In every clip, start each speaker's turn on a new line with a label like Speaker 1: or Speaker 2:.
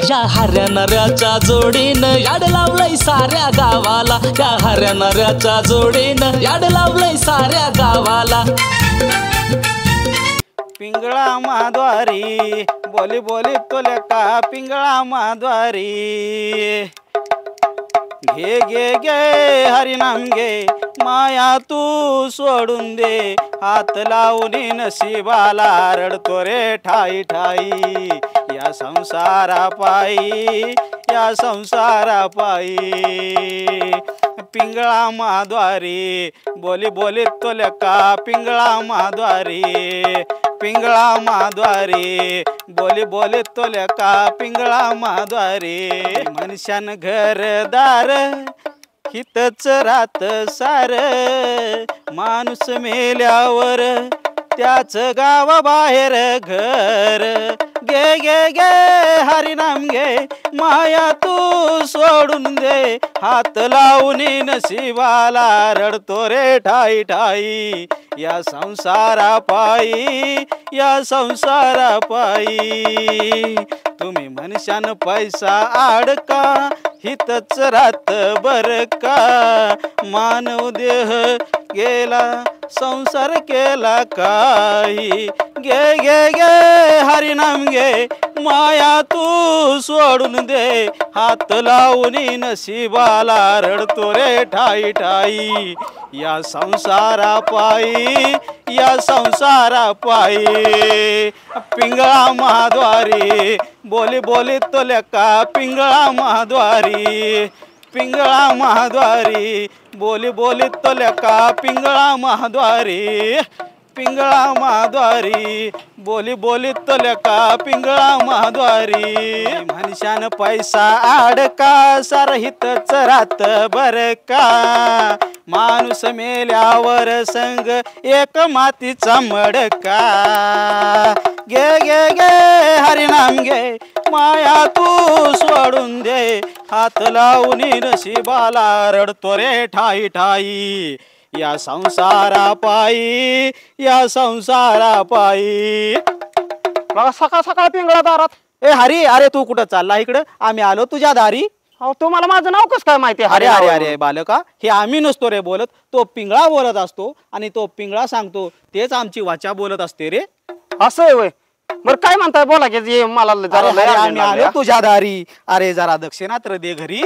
Speaker 1: या हऱ्या नऱ्याच्या जोडीनं याड लावलंय साऱ्या गावाला, या हऱ्या नऱ्याच्या जोडीनं याड लावलंय साऱ्या गावाला।
Speaker 2: पिंगळा माद्वारी बोली बोली तोल्या का पिंगळा माद्वारी, घे घे घे हरिनाम घे माया तू सोडून दे, हात लावून नशिबाला रडतो रे ठाई ठाई, या संसारा पायी या संसारा पायी। पिंगळा माद्वारी बोली बोली तोल्या का पिंगळा माद्वारी, पिंगळा माद्वारी बोली बोली तोल्या का पिंगळा माद्वारी। मनुष्यान घरदार हितच रात सार, माणूस मेल्यावर त्याच गावा बाहेर घर, गे गे गे हरिनाम घे माया तू सोडून दे, हात लावून नशिबाला रडतो रे ठाई ठाई, या संसारा पायी या संसारा पायी। तुम्ही मनुष्यान पैसा आडका हितच रात बर का, मानव देह गेला संसार केला काही, गे गे गे हरिनाम घे माया तू सोडून दे, हात लावून नशिबाला रडतो रे ठाई ठाई, या संसारा पायी या संसारा पायी। पिंगळा माद्वारी बोली बोली तोल्या का पिंगळा माद्वारी, पिंगळा माद्वारी बोली बोली तोल्या का पिंगळा माद्वारी, पिंगळा माद्वारी बोली बोली तोल्या का पिंगळा माद्वारी। मनुष्यान पैसा आडका सारहितच रात बर का, माणूस मेल्यावर संग एक मातीचा मडका, गे गे गे हरिनाम घे माया तू सोडून दे, हात लावून नशिबाला रडतो रे ठाई ठाई, या संसारा पायी या संसारा पायी।
Speaker 3: सकाळ सकाळ पिंगळा दारात।
Speaker 2: ए हरी, अरे तू कुठं चालला इकडं? आम्ही आलो तुझ्या दारी।
Speaker 3: अहो तुम्हाला माझं नाव कसं काय माहिती?
Speaker 2: अरे अरे अरे बालका, हे आम्ही नसतो रे बोलत, तो पिंगळा बोलत असतो आणि तो पिंगळा सांगतो तेच आमची वाचा बोलत असते रे।
Speaker 3: असं आहे वय? बरं काय म्हणताय बोला की मला
Speaker 2: आम्ही आलो तुझ्या दारी। अरे जरा दक्षिणा तर दे घरी।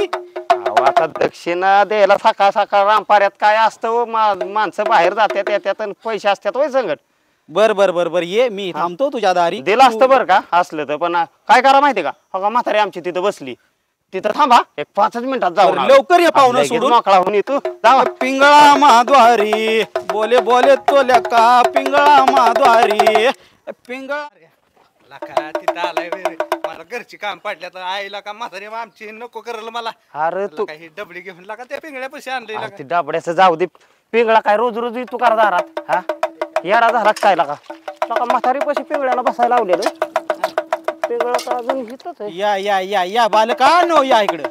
Speaker 3: आता दक्षिणा द्यायला सकाळ सकाळ रामपाऱ्यात काय असतं, माणसं बाहेर जातात येतात आणि पैसे असतात वय संगत।
Speaker 2: बर बर बर बर ये, मी थांबतो तुझ्या दारी।
Speaker 3: दिलं असतं बरं का असलं तर, पण काय करा माहिती का, हो का म्हातारी आमची तिथं बसली, तिथं थांबा एक 5 मिनिटात जाऊ,
Speaker 2: लवकर ये पाहुणं सोडून
Speaker 3: मोकळा होऊन येतो। जावा।
Speaker 2: पिंगळा माद्वारी बोले बोले तोल्या का पिंगळा माद्वारी, पिंगळा
Speaker 4: तिथं आलाय मला घरची काम पडल्या तर आईला का म्हातारी आमची नको करायला मला।
Speaker 3: अरे तू
Speaker 4: काही डबडी घेऊन लागा त्या पिंगळ्या पैसे आणले
Speaker 3: ते डाबड्याचं जाऊ दे, पिंगळा काय रोज रोज तू करा दारात? हा यारा झाला काय लागा म्हातारी पैसे पिंगळ्याला बसायला लावलेलं, पिंगळा का अजून घेतच आहे।
Speaker 2: या या या या बालका नो या इकडं।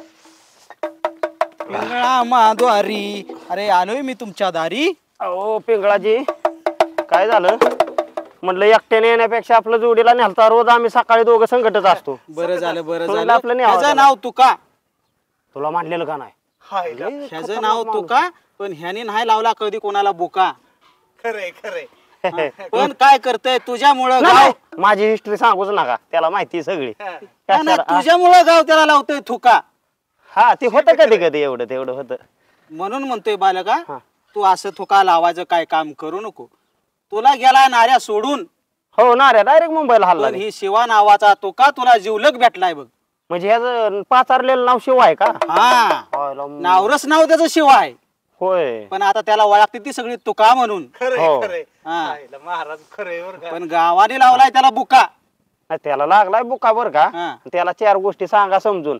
Speaker 2: पिंगळा माद्वारी, अरे आलोय मी तुमच्या दारी।
Speaker 3: अहो पिंगळाजी काय झालं म्हटलं, एकट्याने येण्यापेक्षा आपलं जोडीला नेलता, रोज आम्ही सकाळी दोघं संकटच असतो।
Speaker 2: बरं झालं बरं
Speaker 3: तुला
Speaker 2: झालं।
Speaker 3: आपलं
Speaker 2: ह्याचं नाव तुका,
Speaker 3: तुला म्हणलेलं का नाही?
Speaker 2: ह्याचं नाव तुका, पण ह्याने नाही लावला कधी कोणाला बोका।
Speaker 4: खरंय खरंय।
Speaker 2: पण काय करतय तुझ्यामुळं
Speaker 3: नाही,
Speaker 2: गाव,
Speaker 3: नाही, माझी हिस्ट्री सांगूच नका, त्याला माहिती सगळी।
Speaker 2: तुझ्यामुळं गाव त्याला लावतोय थुका।
Speaker 3: हा ते होतं कधी कधी, एवढं तेवढं होतं
Speaker 2: म्हणून म्हणतोय बालका,
Speaker 3: हा.
Speaker 2: तू असं थुका लावायचं काय काम करू नको। तुला गेला नाऱ्या सोडून,
Speaker 3: हो ना रे, डायरेक्ट मुंबईला हल्ला
Speaker 2: पण ही शिवा नावाचा तुका तुला जीवलग भेटलाय बघ।
Speaker 3: म्हणजे ह्याचं पाचारलेलं नाव शिव आहे का?
Speaker 2: हा, नावरच नाव त्याचं शिवा आहे,
Speaker 3: होय
Speaker 2: पण आता त्याला ओळखते ती सगळी तुका म्हणून।
Speaker 3: हो.
Speaker 4: खरंय
Speaker 2: हा.
Speaker 4: महाराज खरंय बरं का।
Speaker 2: पण गावाने लावलाय त्याला बुका।
Speaker 3: नाही, त्याला लागलाय बुका बर का।
Speaker 2: हा.
Speaker 3: त्याला 4 गोष्टी सांगा समजून।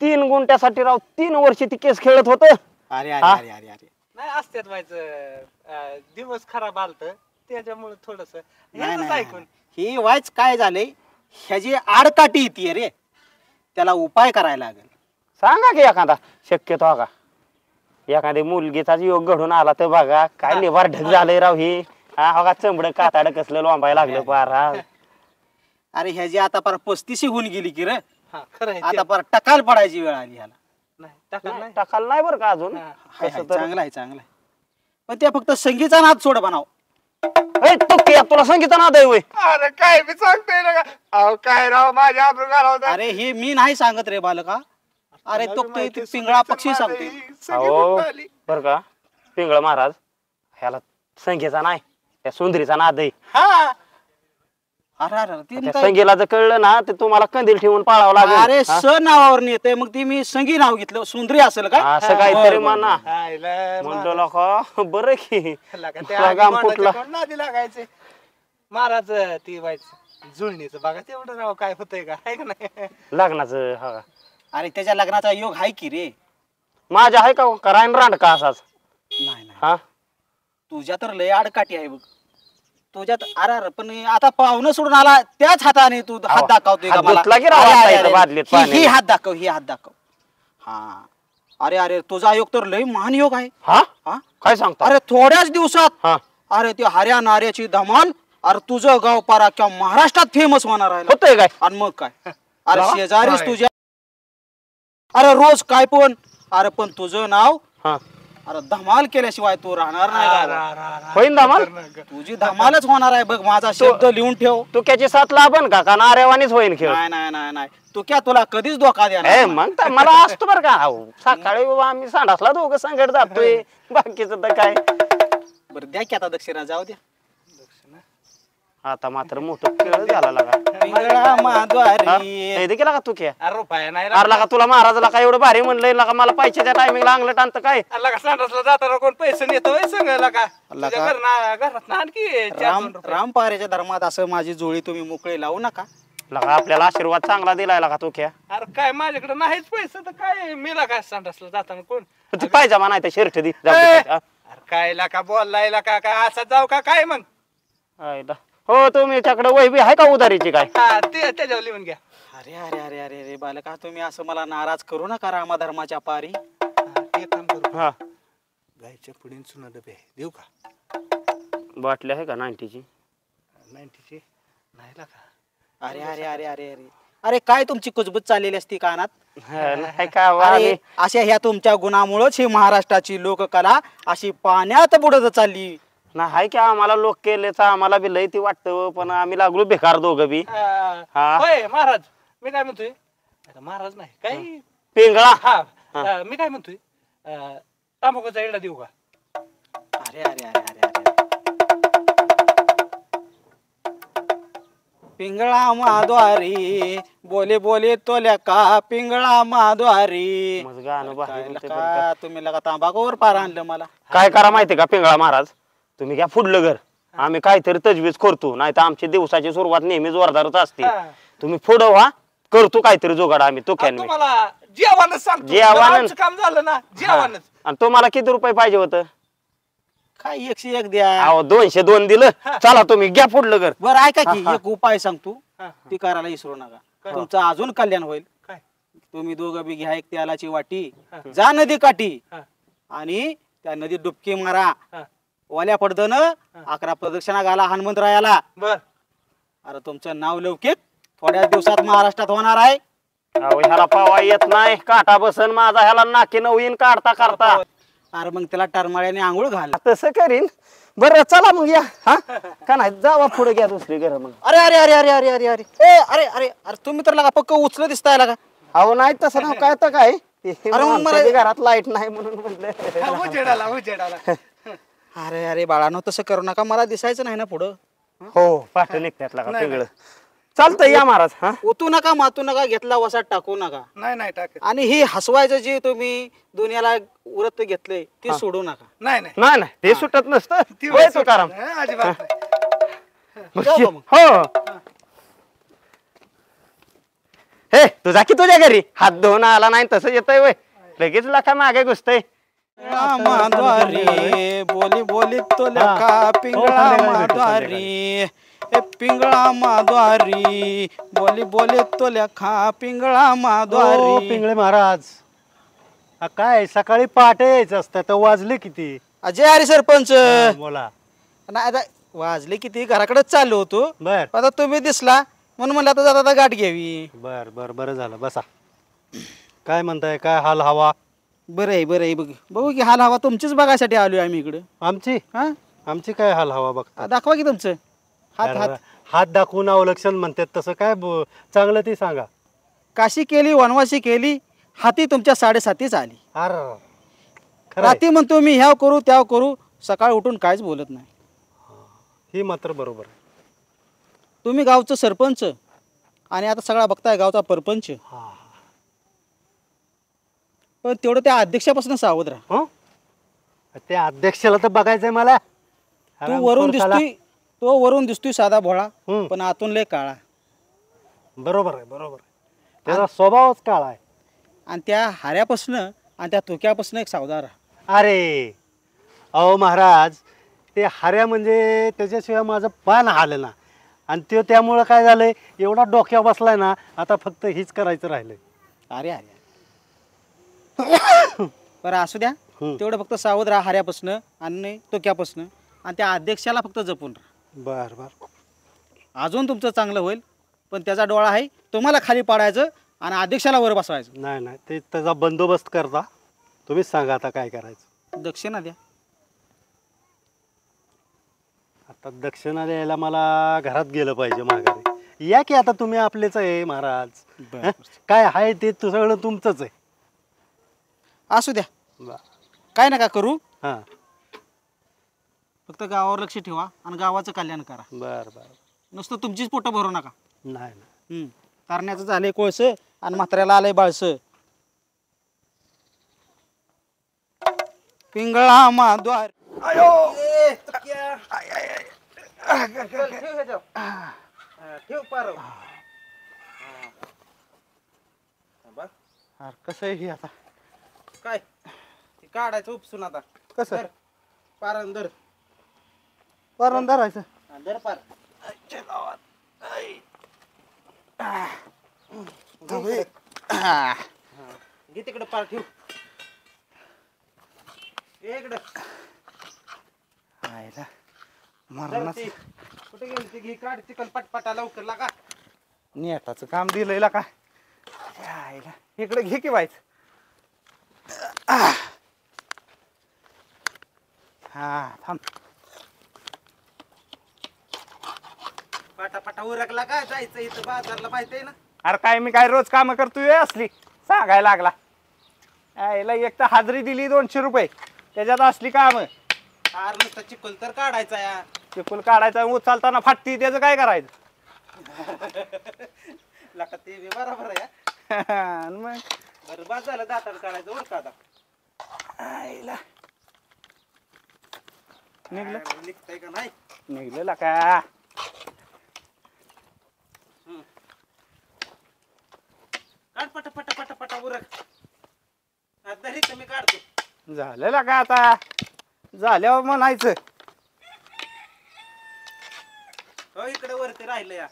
Speaker 3: 3 गुंठ्यासाठी राव 3 वर्ष ती केस खेळत होत।
Speaker 2: अरे अरे
Speaker 3: हा?
Speaker 2: अरे अरे अरे,
Speaker 4: नाही असत्यात व्हायचं, दिवस खराब आलत त्याच्यामुळे थोडस
Speaker 2: नाही, नाही,
Speaker 4: ऐकून
Speaker 2: ही वाईच काय झालंय, ह्याची आडकाठी येते रे, त्याला उपाय करायला लागेल।
Speaker 3: सांगा की एखादा शक्यतो हा का, एखादी मुलगीचा योग घडून आला तर बघा, काय निवार ढग झालंय राव ही। हा हो का, चंबड काताड कसलं लोंबायला लागलं पार। हा
Speaker 2: अरे ह्याची आता पार 35 होऊन गेली की रे,
Speaker 4: हा खरं आहे
Speaker 2: आता पर टकाल पडायची वेळ आली ह्याला.
Speaker 4: नाही टाकत नाही
Speaker 3: टाकायला नाही बरं का अजून.
Speaker 4: हा.
Speaker 2: चांगला आहे चांगला आहे. पण त्या फक्त संगीचा नाद सोड बनाव.
Speaker 3: ए, तुक्या, तुला संगीता नाद आहे होय?
Speaker 4: अरे काय बी सांगतोय ना का अहो काय राव माझ्या आबरू घालवतात.
Speaker 2: अरे हे मी नाही सांगत रे बालका. अरे तो पिंगळा पक्षी सांगते.
Speaker 3: अहो बर का पिंगळ महाराज ह्याला संगीचा नाही त्या सुंदरीचा नाद आहे.
Speaker 4: हा
Speaker 2: अरे अरे ती
Speaker 3: त्या
Speaker 2: काय-
Speaker 3: संगीला जर कळलं ना ते तुम्हाला कंदील ठेवून पाळावं लागेल.
Speaker 2: अरे
Speaker 3: हा?
Speaker 2: स नावावर येते मग ती मी संगी नाव घेतलं सुंदरी असेल का?
Speaker 3: असं काहीतरी म्हणा
Speaker 4: आईला
Speaker 3: म्हणतो लोक बरं की
Speaker 4: लागा
Speaker 3: तुला गाम
Speaker 4: त्या
Speaker 3: फुटला.
Speaker 4: नादी लागायचे महाराज ती व्हायचं जुळणीचं बघा तेवढं राव काय होतंय का आहे का नाही
Speaker 3: लग्नाचं. हा
Speaker 2: अरे त्याच्या लग्नाचा योग आहे की रे.
Speaker 3: माझ्या आहे का करायन रांड का असाच.
Speaker 2: नाही नाही
Speaker 3: हा
Speaker 2: तुझ्या तर लय आडकाठी आहे बघ. तुझ्यात अरे अरे पण आता पाहुणं सोडून आला त्याच हाताने तू हात दाखवतोय का
Speaker 3: हात
Speaker 2: मला?
Speaker 3: धुतला की राव
Speaker 2: अरे,
Speaker 3: आता
Speaker 2: अरे,
Speaker 3: इथं
Speaker 2: अरे,
Speaker 3: बादलीत
Speaker 2: ही
Speaker 3: पाण्याने.
Speaker 2: हात दाखव ही हात दाखव. हा अरे अरे तुझा योग तर लय महान योग आहे.
Speaker 3: हा
Speaker 2: हा
Speaker 3: काय सांगता.
Speaker 2: अरे थोड्याच दिवसात
Speaker 3: हा
Speaker 2: अरे ते हऱ्या नाऱ्याची धमाल. अरे तुझं गाव पारा किंवा महाराष्ट्रात फेमस होणार आहे.
Speaker 3: होतंय काय.
Speaker 2: आणि मग काय अरे
Speaker 3: बाबा?
Speaker 2: शेजारीच
Speaker 4: काय?
Speaker 2: तुझ्या अरे रोज काय पण अरे पण तुझं नाव
Speaker 3: हा
Speaker 2: अरे धमाल केल्याशिवाय तू राहणार नाही गावात.
Speaker 3: होईन दामाल.
Speaker 2: तुझी धमालच होणार आहे बघ. माझा शब्द लिहून ठेव.
Speaker 3: तू त्याची साथ लाभन का नारेवानीच होईन खेळ.
Speaker 2: नाही नाही नाही नाही तू क्या तुला कधीच धोका
Speaker 3: ए
Speaker 2: देणार
Speaker 3: मग तर मला असतो बरं का. अहो, सकाळी बाबा आम्ही सांडासला दोघं संकट जातोय बाकीचं तर काय.
Speaker 2: बरं द्या की आता दक्षिणा जाऊ द्या.
Speaker 3: आता मात्र मोठं खेळ झाला लागा.
Speaker 2: पिंगळा माद्वारी
Speaker 3: हे केला का तू क्या.
Speaker 4: अरे रुपया नाही
Speaker 3: अरे लागा तुला महाराजला काय एवढं भारी म्हणलंय लागा मला पैशाच्या टायमिंगला अंगलट आणतं काय.
Speaker 4: का सांडासला जाताना कोण पैसे नेतो सांगायला का
Speaker 2: अल्ला
Speaker 4: तुझ्या
Speaker 2: का?
Speaker 4: घरात आणखी
Speaker 2: राम राम पाऱ्याच्या धर्मात असं माझी जोळी तुम्ही मोकळे लावू नका.
Speaker 3: लागा आपल्याला आशीर्वाद चांगला दिलाय लागा तू क्या.
Speaker 4: अरे काय माझ्याकडे नाहीच पैसे तर काय मिला काय सांडासला जाताना कोण
Speaker 3: ती पायजामा नाही तर शर्ट दी जाऊ
Speaker 4: ए!
Speaker 3: दे. हा?
Speaker 4: अरे काय लाका बोललाय का काय असं जाऊ का काय मग
Speaker 3: आयला. हो तुम्ही त्याकडे वैबी आहे का उधारीची काय.
Speaker 4: हा ते त्याच्यावर लिहून घ्या
Speaker 2: अरे अरे अरे अरे अरे बालका तुम्ही असं मला नाराज करू नका रामा धर्माच्या पारी.
Speaker 4: हा, एक काम करू
Speaker 3: हा
Speaker 4: गायच्या पुढे चुना डबे देऊ का
Speaker 3: बाटली आहे का 90ची.
Speaker 4: 90ची नाही लाका
Speaker 2: अरे अरे अरे अरे अरे अरे काय तुमची कुजबूज चाललेली असती कानात.
Speaker 3: नाही का
Speaker 2: अरे अशा ह्या तुमच्या गुणामुळेच ही महाराष्ट्राची लोककला अशी पाण्यात बुडत चालली.
Speaker 3: नाही हाय की आम्हाला लोक केलेच आम्हाला बी लय ती वाटतं पण आम्ही लागलो बेकार दोघं बी. हा.
Speaker 4: होय महाराज मी काय म्हणतोय आता महाराज नाही काय
Speaker 3: पिंगळा.
Speaker 4: हा मी काय म्हणतोय तांबाखूचा एवढा देऊ का
Speaker 2: अरे अरे अरे अरे अरे पिंगळा माद्वारी बोले बोले तोल्या का पिंगळा माद्वारी.
Speaker 3: मग गाणं भारी
Speaker 2: काय
Speaker 3: बोलते
Speaker 2: लका,
Speaker 3: बरं का.
Speaker 2: तुम्ही लगा तांबाखूवर पार आणलं मला.
Speaker 3: काय करा माहितीये का पिंगळा महाराज तुम्ही घ्या फुडलं घर आम्ही काहीतरी तजवीज करतो नाही तर आमची दिवसाची सुरुवात नेहमी जोरदारच असते.
Speaker 4: हा.
Speaker 3: तुम्ही पुढं व्हा करतो काहीतरी जोगाड आम्ही तो
Speaker 4: आणि तुम्हाला जेवणच सांगतो
Speaker 3: जेवणच.
Speaker 4: आमचं काम झालं ना जेवणच
Speaker 3: आणि तुम्हाला किती रुपये पाहिजे होतं.
Speaker 2: काय 101 द्या.
Speaker 3: अहो 202 दिलं. चला तुम्ही घ्या फुडलं घर.
Speaker 2: बरं ऐका की एक उपाय सांगतो
Speaker 4: हा.
Speaker 2: ती करायला विसरू नका.
Speaker 4: काय?
Speaker 2: तुमचं अजून कल्याण होईल.
Speaker 4: काय
Speaker 2: तुम्ही दोघं बी घ्या एक तेलाची वाटी
Speaker 4: हा.
Speaker 2: जा नदी काठी
Speaker 4: हा.
Speaker 2: आणि त्या नदीत डुबकी मारा.
Speaker 4: हा.
Speaker 2: वाल्या पडदन 11 प्रदक्षिणा घाला हनुमंतरायाला.
Speaker 4: बर
Speaker 2: अरे तुमचं नाव लौकिक थोड्या दिवसात महाराष्ट्रात होणार आहे.
Speaker 3: अहो ह्याला पावा येत नाही काटा बसन माझा ह्याला नाकी नवीन काढता काढता.
Speaker 2: अरे मग त्याला टरमाळ्याने आंघोळ घाल.
Speaker 3: तसं करीन. बरं चला मग या. हा का नाही जावा पुढे घ्या दुसरी घर मग.
Speaker 2: अरे अरे अरे अरे अरे अरे अरे ए अरे अरे अरे तुम्ही तर लगा पक्क उचल दिसताय लगा.
Speaker 3: अहो नाही तसं नाव काय तर काय
Speaker 2: अरे मग मला-
Speaker 3: आमच्या बी घरात लाईट नाही म्हणून म्हटलं.
Speaker 4: उजेडाला उजेडाला
Speaker 2: अरे अरे बाळानो तसं करू नका मला दिसायचं नाही ना पुढं.
Speaker 3: हो पाठ निघतात लागा पिंगळ. चालतंय या महाराज. हा
Speaker 2: ओतू नका मातू नका घेतला वसात टाकू नका.
Speaker 4: नाही नाही टाकत
Speaker 2: आणि ही हसवायचं जे तुम्ही दुनियाला व्रत घेतलंय ते सोडू नका.
Speaker 4: नाही नाही
Speaker 3: नाही नाही ते सुटत नसतं.
Speaker 4: ती
Speaker 3: होय
Speaker 4: वेळ
Speaker 3: तुकाराम.
Speaker 4: सुटत नाही, अजिबात नाही.
Speaker 2: जाऊ का मग?
Speaker 3: हो हे तुझा की तुझ्या घरी हात धुवून आला नाही तसं येतंय वय लगेच लाखा मागे घुसतय.
Speaker 2: माद्वारी बोली बोली तो लेका पिंगळा माद्वारी ए पिंगळा माद्वारी बोली बोली तो लेखा पिंगळा माद्वारी.
Speaker 5: पिंगळे महाराज काय सकाळी पहाटे यायचं असतं तर वाजले किती.
Speaker 2: अजय हरी सरपंच
Speaker 5: बोला.
Speaker 2: नाही आता वाजले किती घराकडे चाललो होतो.
Speaker 5: बर
Speaker 2: आता तुम्ही दिसला म्हणून म्हणलं आता जाता गाठ घ्यावी.
Speaker 5: बर बर बरं झालं बसा. काय म्हणताय, काय हाल हवा?
Speaker 2: बरं आहे बघ बघू की हाल हवा तुमचीच बघायसाठी आलोय आम्ही इकडं.
Speaker 5: आमची
Speaker 2: हा
Speaker 5: आमची काय हाल हवा बघ.
Speaker 2: दाखवा की तुमचं हात हात.
Speaker 5: हात दाखवून अवलक्षण म्हणतात तसं काय चांगलं ती सांगा.
Speaker 2: काशी केली वनवासी केली हाती तुमच्या 7:30 आली.
Speaker 5: अर
Speaker 2: रात्री म्हणतो मी ह्याव करू त्याव करू, सकाळ उठून काहीच बोलत नाही.
Speaker 5: ही मात्र बरोबर आहे.
Speaker 2: तुम्ही गावचं सरपंच आणि आता सगळा बघताय गावचा परपंच. पण तेवढं त्या अध्यक्षापासून सावध राहा.
Speaker 5: हं? त्या अध्यक्षाला तर बघायचंय मला.
Speaker 2: तो वरून दिसतोय साधा भोळा,
Speaker 5: हं.
Speaker 2: पण आतून लय काळा.
Speaker 5: बरोबर आहे बरोबर आहे. त्याचा स्वभावच काळा आहे.
Speaker 2: आणि त्या हाऱ्यापासून आणि त्या धोक्यापासून एक सावधान राहा.
Speaker 5: अरे अहो महाराज, ते हाऱ्या म्हणजे त्याच्याशिवाय माझं पान हालं ना. आणि तो त्यामुळं काय झालंय, एवढा डोक्या बसलाय ना, आता फक्त हीच करायचं राहिलंय.
Speaker 2: अरे अरे बरं असू द्या. तेवढं फक्त सावध राहा हाऱ्यापासून आणि धोक्यापासून. आणि त्या अध्यक्षाला फक्त जपून राहा.
Speaker 5: बर बर.
Speaker 2: अजून तुमचं चांगलं होईल. पण त्याचा डोळा आहे तुम्हाला खाली पाडायचं आणि अध्यक्षाला वर बसवायचं.
Speaker 5: नाही नाही, ते त्याचा बंदोबस्त करता. तुम्हीच सांगा आता काय करायचं.
Speaker 2: दक्षिणा द्या.
Speaker 5: आता दक्षिणा द्यायला मला घरात गेलं पाहिजे माघारी. या की आता तुम्ही आपलेच आहे महाराज. हं? काय आहे ते सगळं तुमचंच आहे.
Speaker 2: असू द्या काय नका करू.
Speaker 5: हां
Speaker 2: फक्त गावावर लक्ष ठेवा आणि गावाचं कल्याण करा.
Speaker 5: बर बर.
Speaker 2: नुसतं तुमचीच पोटं भरू नका.
Speaker 5: नाही नाही.
Speaker 2: कारण्याचं झालंय कोळस आणि म्हाताऱ्याला आलंय बाळस. पिंगळा माद्वार कसं आहे हे आता
Speaker 4: काय ते काढायचं उपसून आता.
Speaker 2: कसं
Speaker 4: पारंदर
Speaker 2: पारण धरायचं.
Speaker 4: दर पार घे तिकडे पार ठेव. इकडे कुठे गेली ती? घे काढ चिकन पटपटा लवकर लागा.
Speaker 2: नेटाचं काम दिलंय का.
Speaker 4: इकडे घे की व्हायचं.
Speaker 2: हा थांब.
Speaker 4: पटापटा उरकला का जायचं इथं बाजारला माहिती ना.
Speaker 2: अरे काय मी काय रोज काम करतोय असली सांगायला लागला. यायला एक तर हाजरी दिली 200 रुपये, त्याच्यात असली काम.
Speaker 4: अरे नुसतं चिकल तर काढायचा या.
Speaker 2: चिकूल काढायचा उचलताना फाटती, त्याचं काय करायचं.
Speaker 4: लका ते बी बरोबर आहे.
Speaker 2: आणि मग
Speaker 4: बरबाद झालं दातार काढायचं उरका आता.
Speaker 2: निघलं
Speaker 4: निघतंय का नाही.
Speaker 2: निघलेला का.
Speaker 4: काढ पटापटा पटापटा उरक. तरी मी काढतो.
Speaker 2: झालेला का आता. झाल्यावर म्हणायचं.
Speaker 4: हो इकडे वरती राहिलं या.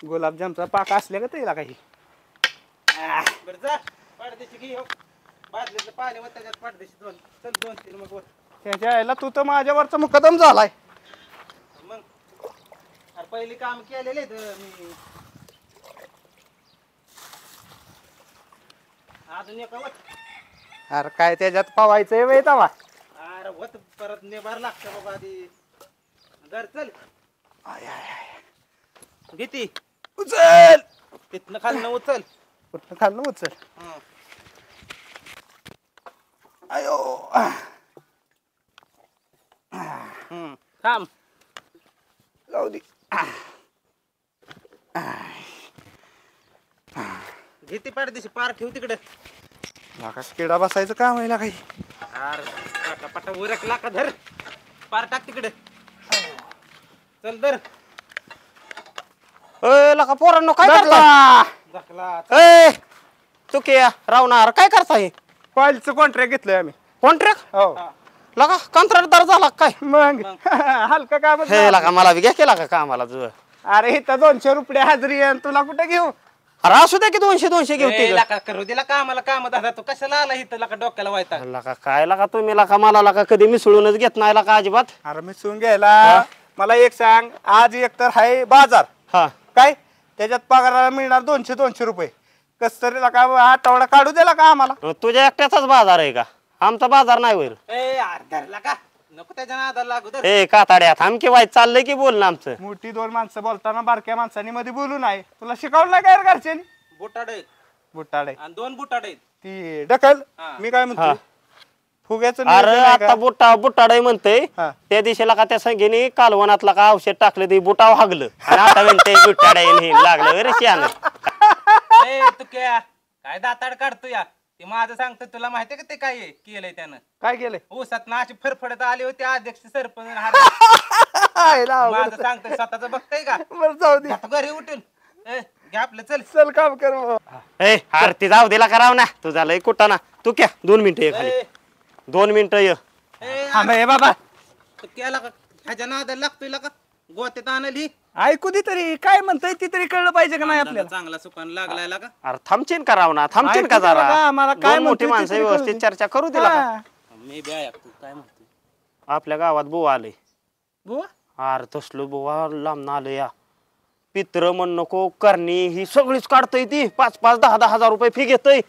Speaker 2: गुलाबजामचा पाक असले का त्याला काही.
Speaker 4: बरं जा पाडदेशी घे. हो बादलीचं पाणी व त्याच्यात पाडदेशी दोन. चल 2-3 मग वर.
Speaker 2: त्याच्या यायला तू तर माझ्यावरचा मुकदम झालाय.
Speaker 4: मग अरे पहिली काम केलेले मी. अजून एक वत.
Speaker 2: अरे काय त्याच्यात पावायचंय वेळ तवा.
Speaker 4: अरे वत परत नेबार लागतं बाबा आधी. घर चल भीती
Speaker 2: उचल.
Speaker 4: तिथनं खालनं उचल.
Speaker 2: कुठं खाल्लं उचल. अयो
Speaker 4: थांब
Speaker 2: जाऊ दे.
Speaker 4: भीती पाडदेशी पार ठेव तिकडे.
Speaker 2: किडा बसायचं काम आहे ना काही.
Speaker 4: अरे पटापटा उरकला का धर. पार टाक तिकडे. चल धर.
Speaker 3: लका पोरांनो काय
Speaker 4: झाकला.
Speaker 3: चुकिया रावणार काय करताय.
Speaker 2: कॉईलचं कॉन्ट्रॅक्ट घेतलंय आम्ही.
Speaker 3: कॉन्ट्रॅक्ट
Speaker 2: हो
Speaker 3: लका कंत्राटदार झाला काय.
Speaker 2: मग हलका काम.
Speaker 3: हे लका मला बी घ्या केला का कामाला तुझं.
Speaker 2: अरे इथं 200 रुपये हाजरी आहे तुला कुठे घेऊ.
Speaker 3: अरे असू दे की 200 घेऊ ते
Speaker 4: लका करू दिला का आम्हाला काम दादा. तो कशाला आला इथं लका डोक्याला व्हायचा.
Speaker 3: लका काय लका तुम्ही लका मला लका कधी मिसळूनच घेत नाही लका अजिबात.
Speaker 2: अरे मी सून घ्यायला
Speaker 4: मला एक सांग, आज एक तर आहे बाजार
Speaker 3: हा
Speaker 4: काय, त्याच्यात पगाराला मिळणार 200 रुपये. कस तरी का आठवडा काढू दिला का आम्हाला?
Speaker 3: तुझ्या एकट्याचाच बाजार आहे का? आमचा बाजार नाही होईल.
Speaker 4: धरला का नको त्याच्या नादाला लागू दर.
Speaker 3: ए काताड्या थांब की वाईट चाललंय की बोल ना आमचं.
Speaker 4: मोठी 2 माणसं बोलताना बारक्या माणसांनी मध्ये बोलू नये. तुला शिकवलं नाही काय रे घरच्यांनी?
Speaker 2: बुटाडे
Speaker 4: बुटाडे
Speaker 2: आणि 2 बुटाडे
Speaker 4: ती ढकल. मी काय
Speaker 3: हा.
Speaker 4: म्हणतो फुग्याचं
Speaker 3: अरे
Speaker 4: नियोजन आहे
Speaker 3: आता
Speaker 4: का?
Speaker 3: बुटाडाय म्हणतोय
Speaker 4: हा.
Speaker 3: त्या दिशेला का त्या संगीने कालवनातला का औषध टाकलं ते बुटाव हागलं आणि आता म्हणते बुटाडाय लागलं रे शियानं.
Speaker 2: ए तू काय दाताड काढतो या? ते माझं सांगतो तुला माहितीये का ते काय केलंय त्यानं?
Speaker 4: काय केलंय?
Speaker 2: ऊसात नाची फरफडत आले होते अध्यक्ष सरपंच माझं सांगतोय स्वतःच बघताय का?
Speaker 4: बरं जाऊ दे,
Speaker 2: आता घरी उठून घ्या आपलं चल.
Speaker 4: चल काम कर बाबा.
Speaker 3: ए आरती जाऊ दिला कराव ना तुझा लय कुठं ना तू क्या 2 मिनिटं ये खाली 2 मिनिटं ये.
Speaker 4: थांब हे बाबा,
Speaker 2: केला का ह्याच्या नादाला लागतोय का? गोत्यात आणली
Speaker 4: ऐकू दे तरी काय म्हणताय ती तरी कळलं पाहिजे का नाही आपल्याला?
Speaker 2: चांगला सुकान लागलाय का?
Speaker 3: अरे थांबचीन कराव ना थांबचीन का
Speaker 4: ऐकू दे
Speaker 3: जरा
Speaker 4: बघा, मला काय
Speaker 3: दोन मोठी
Speaker 4: म्हणतोय ते
Speaker 3: माणसं
Speaker 4: तरी
Speaker 3: व्यवस्थित
Speaker 4: कळू दे.
Speaker 3: चर्चा करू दिला का?
Speaker 4: हा.
Speaker 2: मी बी ऐकतो काय म्हणतोय
Speaker 3: आपल्या गावात बुवा आले.
Speaker 4: बुवा
Speaker 3: अरे तसलो बुवा लांब आलं या पित्र म्हण नको करणी ही सगळीच काढतय ती 5-5 10-10 हजार रुपये फी घेतय.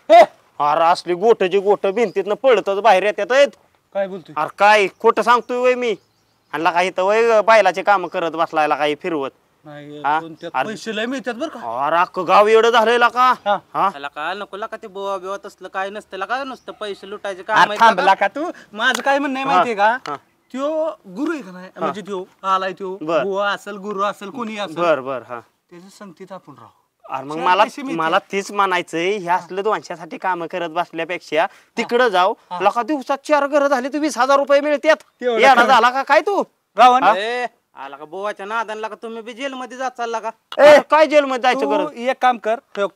Speaker 3: अरे असली गोटची गोट भिंतीतनं पळतच बाहेर येतात.
Speaker 4: काय बोलतोय?
Speaker 3: अरे काय खोटं सांगतोय वय मी आणि काही तर वय बैलाचे काम करत बसलायला काही फिरवत.
Speaker 4: नाही,
Speaker 3: हा?
Speaker 4: पण त्यात
Speaker 3: अरे-
Speaker 4: पैसे लय मिळतात बरं का?
Speaker 3: अरे अख्खं गाव एवढं झालंय का?
Speaker 4: हा.
Speaker 3: हा
Speaker 2: त्याला काय नको का ते बोवा बिवा तसलं काय नसतं का? नुसतं पैसे लुटायचे
Speaker 4: अरे
Speaker 2: काम
Speaker 4: थांबला का तू? माझं काय म्हणणं आहे माहितीये का?
Speaker 3: हा.
Speaker 4: त्यो गुरु आहे का नाही, म्हणजे त्यो आलाय त्यो
Speaker 3: बर.
Speaker 4: बुवा असेल गुरु असेल कोणी असेल
Speaker 3: बर बर हा
Speaker 4: त्याच्या संगतीत आपण राहू.
Speaker 3: अरे मग
Speaker 4: चार
Speaker 3: मला
Speaker 4: पैसे मिळतील.
Speaker 3: मला तीच म्हणायचंय ह्या असलं 200साठी काम करत बसल्यापेक्षा तिकडं जाऊ लका दिवसात 4 घरं झाली तर 20,000 रुपये मिळतात.
Speaker 4: तेवढं
Speaker 3: येणा
Speaker 4: खरं.
Speaker 3: झाला का काय तू?
Speaker 4: रावण
Speaker 2: आला का बोवाच्या नादानला का? तुम्ही बी जेल मध्ये जात चालला का?
Speaker 3: अरे काय जेल मध्ये जायचं
Speaker 4: तू
Speaker 3: गरज
Speaker 4: एक काम कर, ठेव.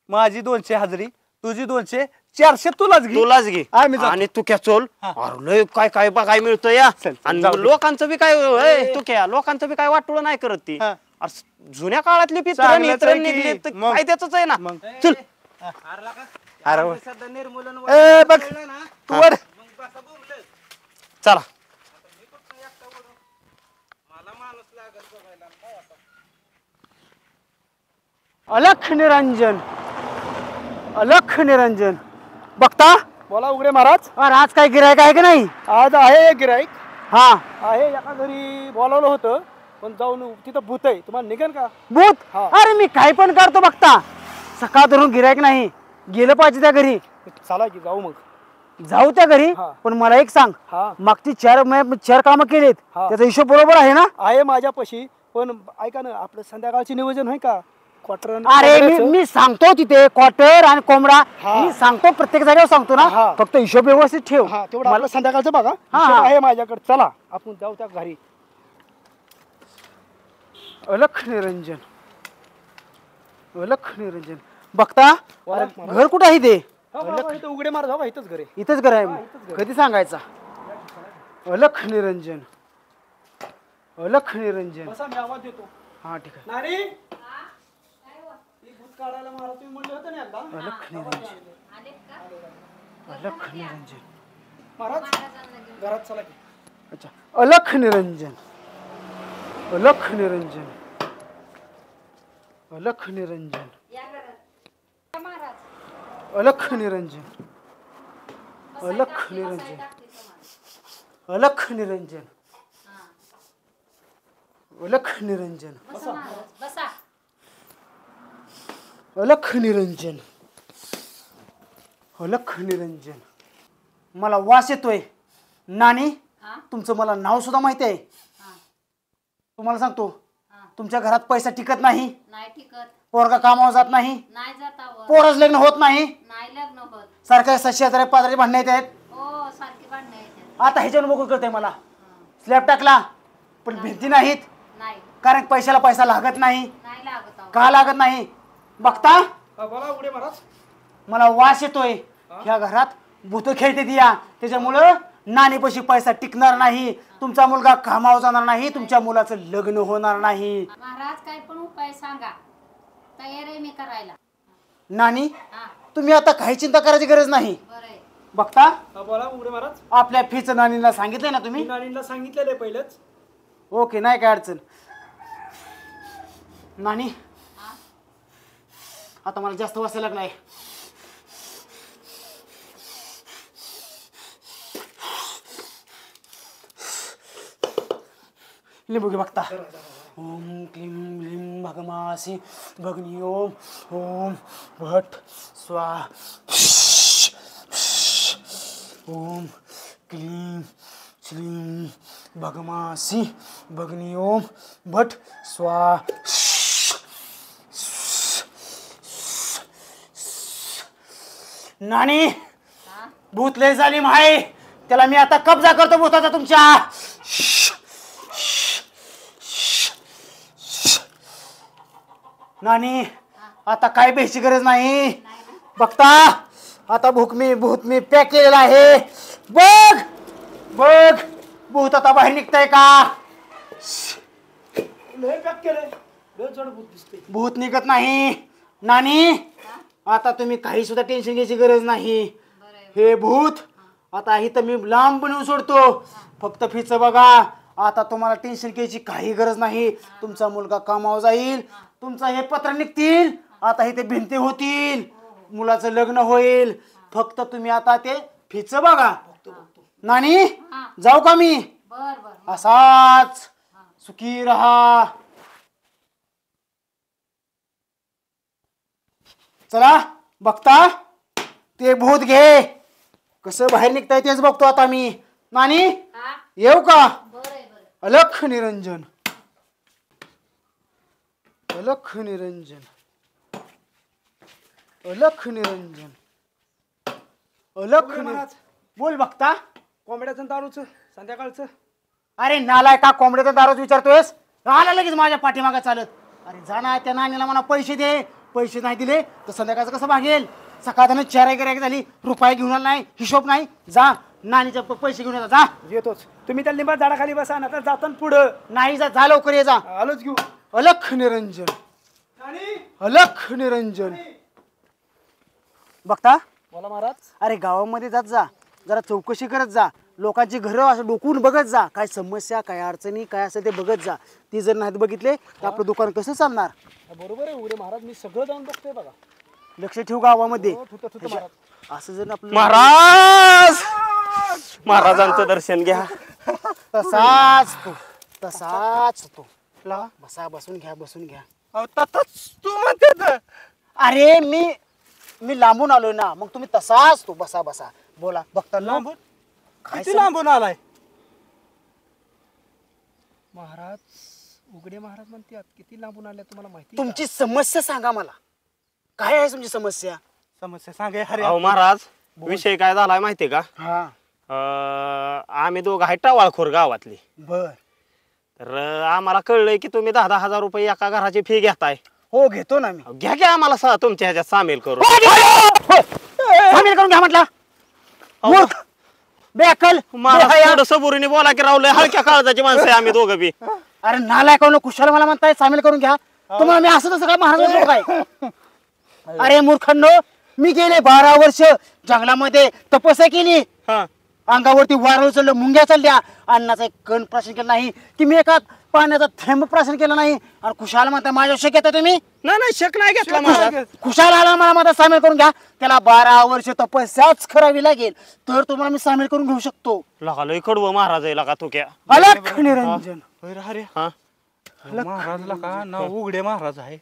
Speaker 4: माझी 200 हजरी, तुझी 200, 400 तुलाच घे.
Speaker 3: तुलाच घे
Speaker 4: आम्ही जातो.
Speaker 3: आणि तू क्या चोल
Speaker 4: हा.
Speaker 3: अरे लय काय काय बघाय मिळतं या
Speaker 4: चल, चल,
Speaker 3: आणि
Speaker 4: जाऊ दे.
Speaker 3: लोकांचं बी काय तू क्या लोकांचं बी काय वाटोळ नाही करत ती.
Speaker 4: हा.
Speaker 3: अरे जुन्या काळातली पित्र
Speaker 4: चांगलंच आहे की.
Speaker 3: निघली तर
Speaker 4: मग.
Speaker 3: फायद्याच आहे ना.
Speaker 4: मग.
Speaker 3: चल
Speaker 2: हारला का?
Speaker 4: अरे
Speaker 2: आम्ही सध्या निर्मूलन
Speaker 4: ए, बघ.
Speaker 2: कळलं ना?
Speaker 4: तू वर.
Speaker 2: मग बसा बोंबलत.
Speaker 3: चला
Speaker 2: मला माणूस लागत बघायला काय आता?
Speaker 5: अलख निरंजन अलख निरंजन बघता.
Speaker 4: बोला उघडे महाराज.
Speaker 5: अरे आज काय गिरायक आहे का नाही?
Speaker 4: आज आहे गिराईक
Speaker 5: हा
Speaker 4: आहे, एका घरी बोलावलं होतं पण जाऊन तिथं भूत आहे, तुम्हाला निघेल का?
Speaker 5: भूत.
Speaker 4: हा.
Speaker 5: अरे मी काय पण करतो बघता. सकाळ धरून गिरायक नाही, गेलं पाहिजे त्या घरी.
Speaker 4: चला की जाऊ मग.
Speaker 5: जाऊ त्या घरी.
Speaker 4: हा.
Speaker 5: पण मला एक सांग,
Speaker 4: हा
Speaker 5: मागची 4 कामं केलीत
Speaker 4: हा.
Speaker 5: त्याचा हिशोब बरोबर आहे ना?
Speaker 4: आहे माझ्यापाशी, पण ऐका ना आपलं संध्याकाळचे नियोजन आहे का? क्वार्टर
Speaker 5: अरे मी सांगतो तिथे क्वार्टर आणि कोंबडा
Speaker 4: हा.
Speaker 5: मी सांगतो प्रत्येक जागेवर सांगतो ना.
Speaker 4: हा.
Speaker 5: फक्त हिशोब व्यवस्थित ठेव.
Speaker 4: हा तेवढं आपलं संध्याकाळचं बघा.
Speaker 5: हा,
Speaker 4: हिशोब
Speaker 5: हा.
Speaker 4: आहे माझ्याकडे. चला आपण जाऊ त्या घरी.
Speaker 5: अलख निरंजन अलख निरंजन बघता.
Speaker 4: वा,
Speaker 5: घर कुठं आहे ते?
Speaker 4: इथं उघडे मार जाऊ, इथंच घरी.
Speaker 5: इथंच घर आहे मग. कधी सांगायचा? अलख निरंजन अलख निरंजन.
Speaker 4: बसा, मी आवाज देतो.
Speaker 5: हा ठीक आहे.
Speaker 4: नारी भूत काढायला महाराज तुम्ही म्हणले होते ना एकदा.
Speaker 5: अलख निरंजन अलख निरंजन.
Speaker 4: महाराज घरात चला की.
Speaker 5: अच्छा अलख निरंजन अलख निरंजन अलख निरंजन अलख निरंजन अलख निरंजन अलख निरंजन अलख निरंजन अलख निरंजन अलख निरंजन. मला वास येतोय. नानी तुमचं मला नाव सुद्धा माहिती आहे. तुम्हाला सांगतो तुमच्या घरात पैसा टिकत नाही.
Speaker 6: नाही टिकत.
Speaker 5: पोरगा कामावर जात नाही.
Speaker 6: नाही जातावर.
Speaker 5: पोरच लग्न होत नाही.
Speaker 6: नाही लग्न होत.
Speaker 5: सारख्या 600,000-5,000 भांडणं येत आहेत.
Speaker 6: हो सारखी भांडणं येतात.
Speaker 5: आता ह्याच्यावर मोकळ करतंय मला. स्लॅब टाकला पण भिंती नाहीत
Speaker 6: नाही
Speaker 5: कारण पैशाला पैसा लागत नाही.
Speaker 6: नाही लागत अहो.
Speaker 5: का लागत नाही बघता.
Speaker 4: हा, बोला उघडे महाराज.
Speaker 5: मला वास येतोय. ह्या घरात भूत खेळते दिया त्याच्यामुळं नानीपाशी पैसा टिकणार नाही. तुमचा मुलगा कामावर जाणार नाही. तुमच्या मुलाचं लग्न होणार नाही.
Speaker 6: महाराज काय पण उपाय सांगा. तयार आहे मी करायला.
Speaker 5: नानी
Speaker 6: हा
Speaker 5: तुम्ही आता काही चिंता करायची गरज नाही.
Speaker 6: बरं आहे.
Speaker 5: बघता
Speaker 4: हा, बोला उघडे महाराज.
Speaker 5: आपल्या फीचं नानीला सांगितलंय ना तुम्ही?
Speaker 4: मी नानीला सांगितलेलं आहे पहिलंच.
Speaker 2: ओके नाही काय अडचण. नानी आता मला जास्त वाचायला लागलाय. लिंबू घे बघता. ओम क्लीम लिम भगमासी भगनी ओम ओम भट स्वाहा. ओम क्लीम श्रीम भगमासी भगनी ओम भट स्वाहा. नानी भूत लय झाली माय, त्याला मी आता कब्जा करतो भूताचा तुमच्या. नानी आता काय बेची गरज नाही. बघता आता भूत मी पॅक केलेला आहे. बघ बघ भूत आता बाहेर निघतंय का. भूत निघत नाही. नानी आता तुम्ही काही सुद्धा टेन्शन घ्यायची गरज नाही. हे भूत आता इथं मी लांब बनवून सोडतो. फक्त फिच बघा. आता तुम्हाला टेन्शन घ्यायची काही गरज नाही. तुमचा मुलगा कामावर जाईल. तुमचं हे पत्र निघतील. आता इथे भिंती होतील. मुलाचं लग्न होईल. फक्त तुम्ही आता ते फिच बघा. नानी जाऊ का मी. असाच सुखी राहा. चला बघता ते भूत घे कसं बाहेर निघताय तेच बघतो आता मी. नानी येऊ का. अलख निरंजन अलख निरंजन अलख निरंजन अलख निरंजन. बोल बघता.
Speaker 4: कोंबड्याचं दारूचं संध्याकाळचं.
Speaker 2: अरे नालाय का कोंबड्याचा दारूच विचारतोयस. आला लगेच माझ्या पाठीमागे चालत. अरे जा ना त्या नानीला मला पैसे दे. पैसे नाही दिले तर संध्याकाळचं कसं भागेल. सकाळनं 4 गिऱ्हाईक झाली. रुपये घेऊन आला नाही. हिशोब नाही. जा नानीचे पैसे घेऊन जा.
Speaker 4: येतोच. तुम्ही त्या लिंबा झाडाखाली बसा ना तर जाताना पुढं.
Speaker 2: नाही जा लवकर ये जा.
Speaker 4: आलोच घेऊ.
Speaker 2: अलख निरंजन अलख निरंजन. बघता
Speaker 4: बोला महाराज.
Speaker 2: अरे गावामध्ये जात जा. जरा चौकशी करत जा. लोकांची घरं असं डोकून बघत जा. काय समस्या काय अडचणी काय असं ते बघत जा. ती जर नाहीत बघितले तर आपलं दुकान कसं चालणार.
Speaker 4: बरोबर आहे उडे महाराज. मी सगळं जाऊन बघतोय बघा.
Speaker 2: लक्ष ठेव गावामध्ये. असं जर आपलं
Speaker 3: महाराज महाराजांचं दर्शन घ्या.
Speaker 2: तसाच तो बसा. बसून घ्या.
Speaker 4: तू म्हणते.
Speaker 2: अरे मी लांबून आलोय ना. मग तुम्ही तसाच तो बसा. बोला बघता
Speaker 4: लांबून
Speaker 2: काय
Speaker 4: किती लांबून आलाय महाराज. उघडे महाराज म्हणतात किती लांबून आले तुम्हाला माहिती.
Speaker 2: तुमची समस्या सांगा मला. काय आहे तुमची समस्या.
Speaker 4: समस्या सांगा. अरे
Speaker 3: अहो महाराज विषय काय झालाय माहितीये का.
Speaker 2: हा
Speaker 3: आम्ही दोघं आहे टावाळखोर गावातली.
Speaker 2: बर.
Speaker 3: तर आम्हाला कळलंय की तुम्ही 10,000 रुपये एका घराची फी घेताय.
Speaker 2: हो घेतो ना मी.
Speaker 3: घ्या घ्या आम्हाला तुमच्या ह्याच्यात सामील करू.
Speaker 2: सामील करून घ्या म्हटला. मूर्ख बेअक्कल.
Speaker 3: महाराज सबुरीने बोला की रावलंय हलक्या काळजाची माणसं आहे आम्ही दोघं बी.
Speaker 2: अरे नालायक कुशाला मला म्हणताय सामील करून घ्या. तुम्हाला मी असं तसं काय महाराज काय. अरे मूर्खांनो मी गेले 12 वर्ष जंगलामध्ये तपस्या केली. अंगावरती वारं उचललं. मुंग्या चालल्या. अन्नाचा एक कण प्राशन केलं नाही की मी एका पाण्याचा थेंब प्राशन केला नाही. आणि खुशाला म्हणता माझ्या शक येता तुम्ही.
Speaker 3: नाही शक नाही घेतला महाराज.
Speaker 2: खुशाल आला मला माझा सामील करून घ्या. त्याला 12 वर्ष तपस्याच करावी लागेल तर तुम्हाला मी सामील करून घेऊ शकतो.
Speaker 3: लगा लय कडवं महाराज आहे लगा तू क्या.
Speaker 2: अलख निरंजन.
Speaker 4: महाराजला का नाव उघडे महाराज आहे.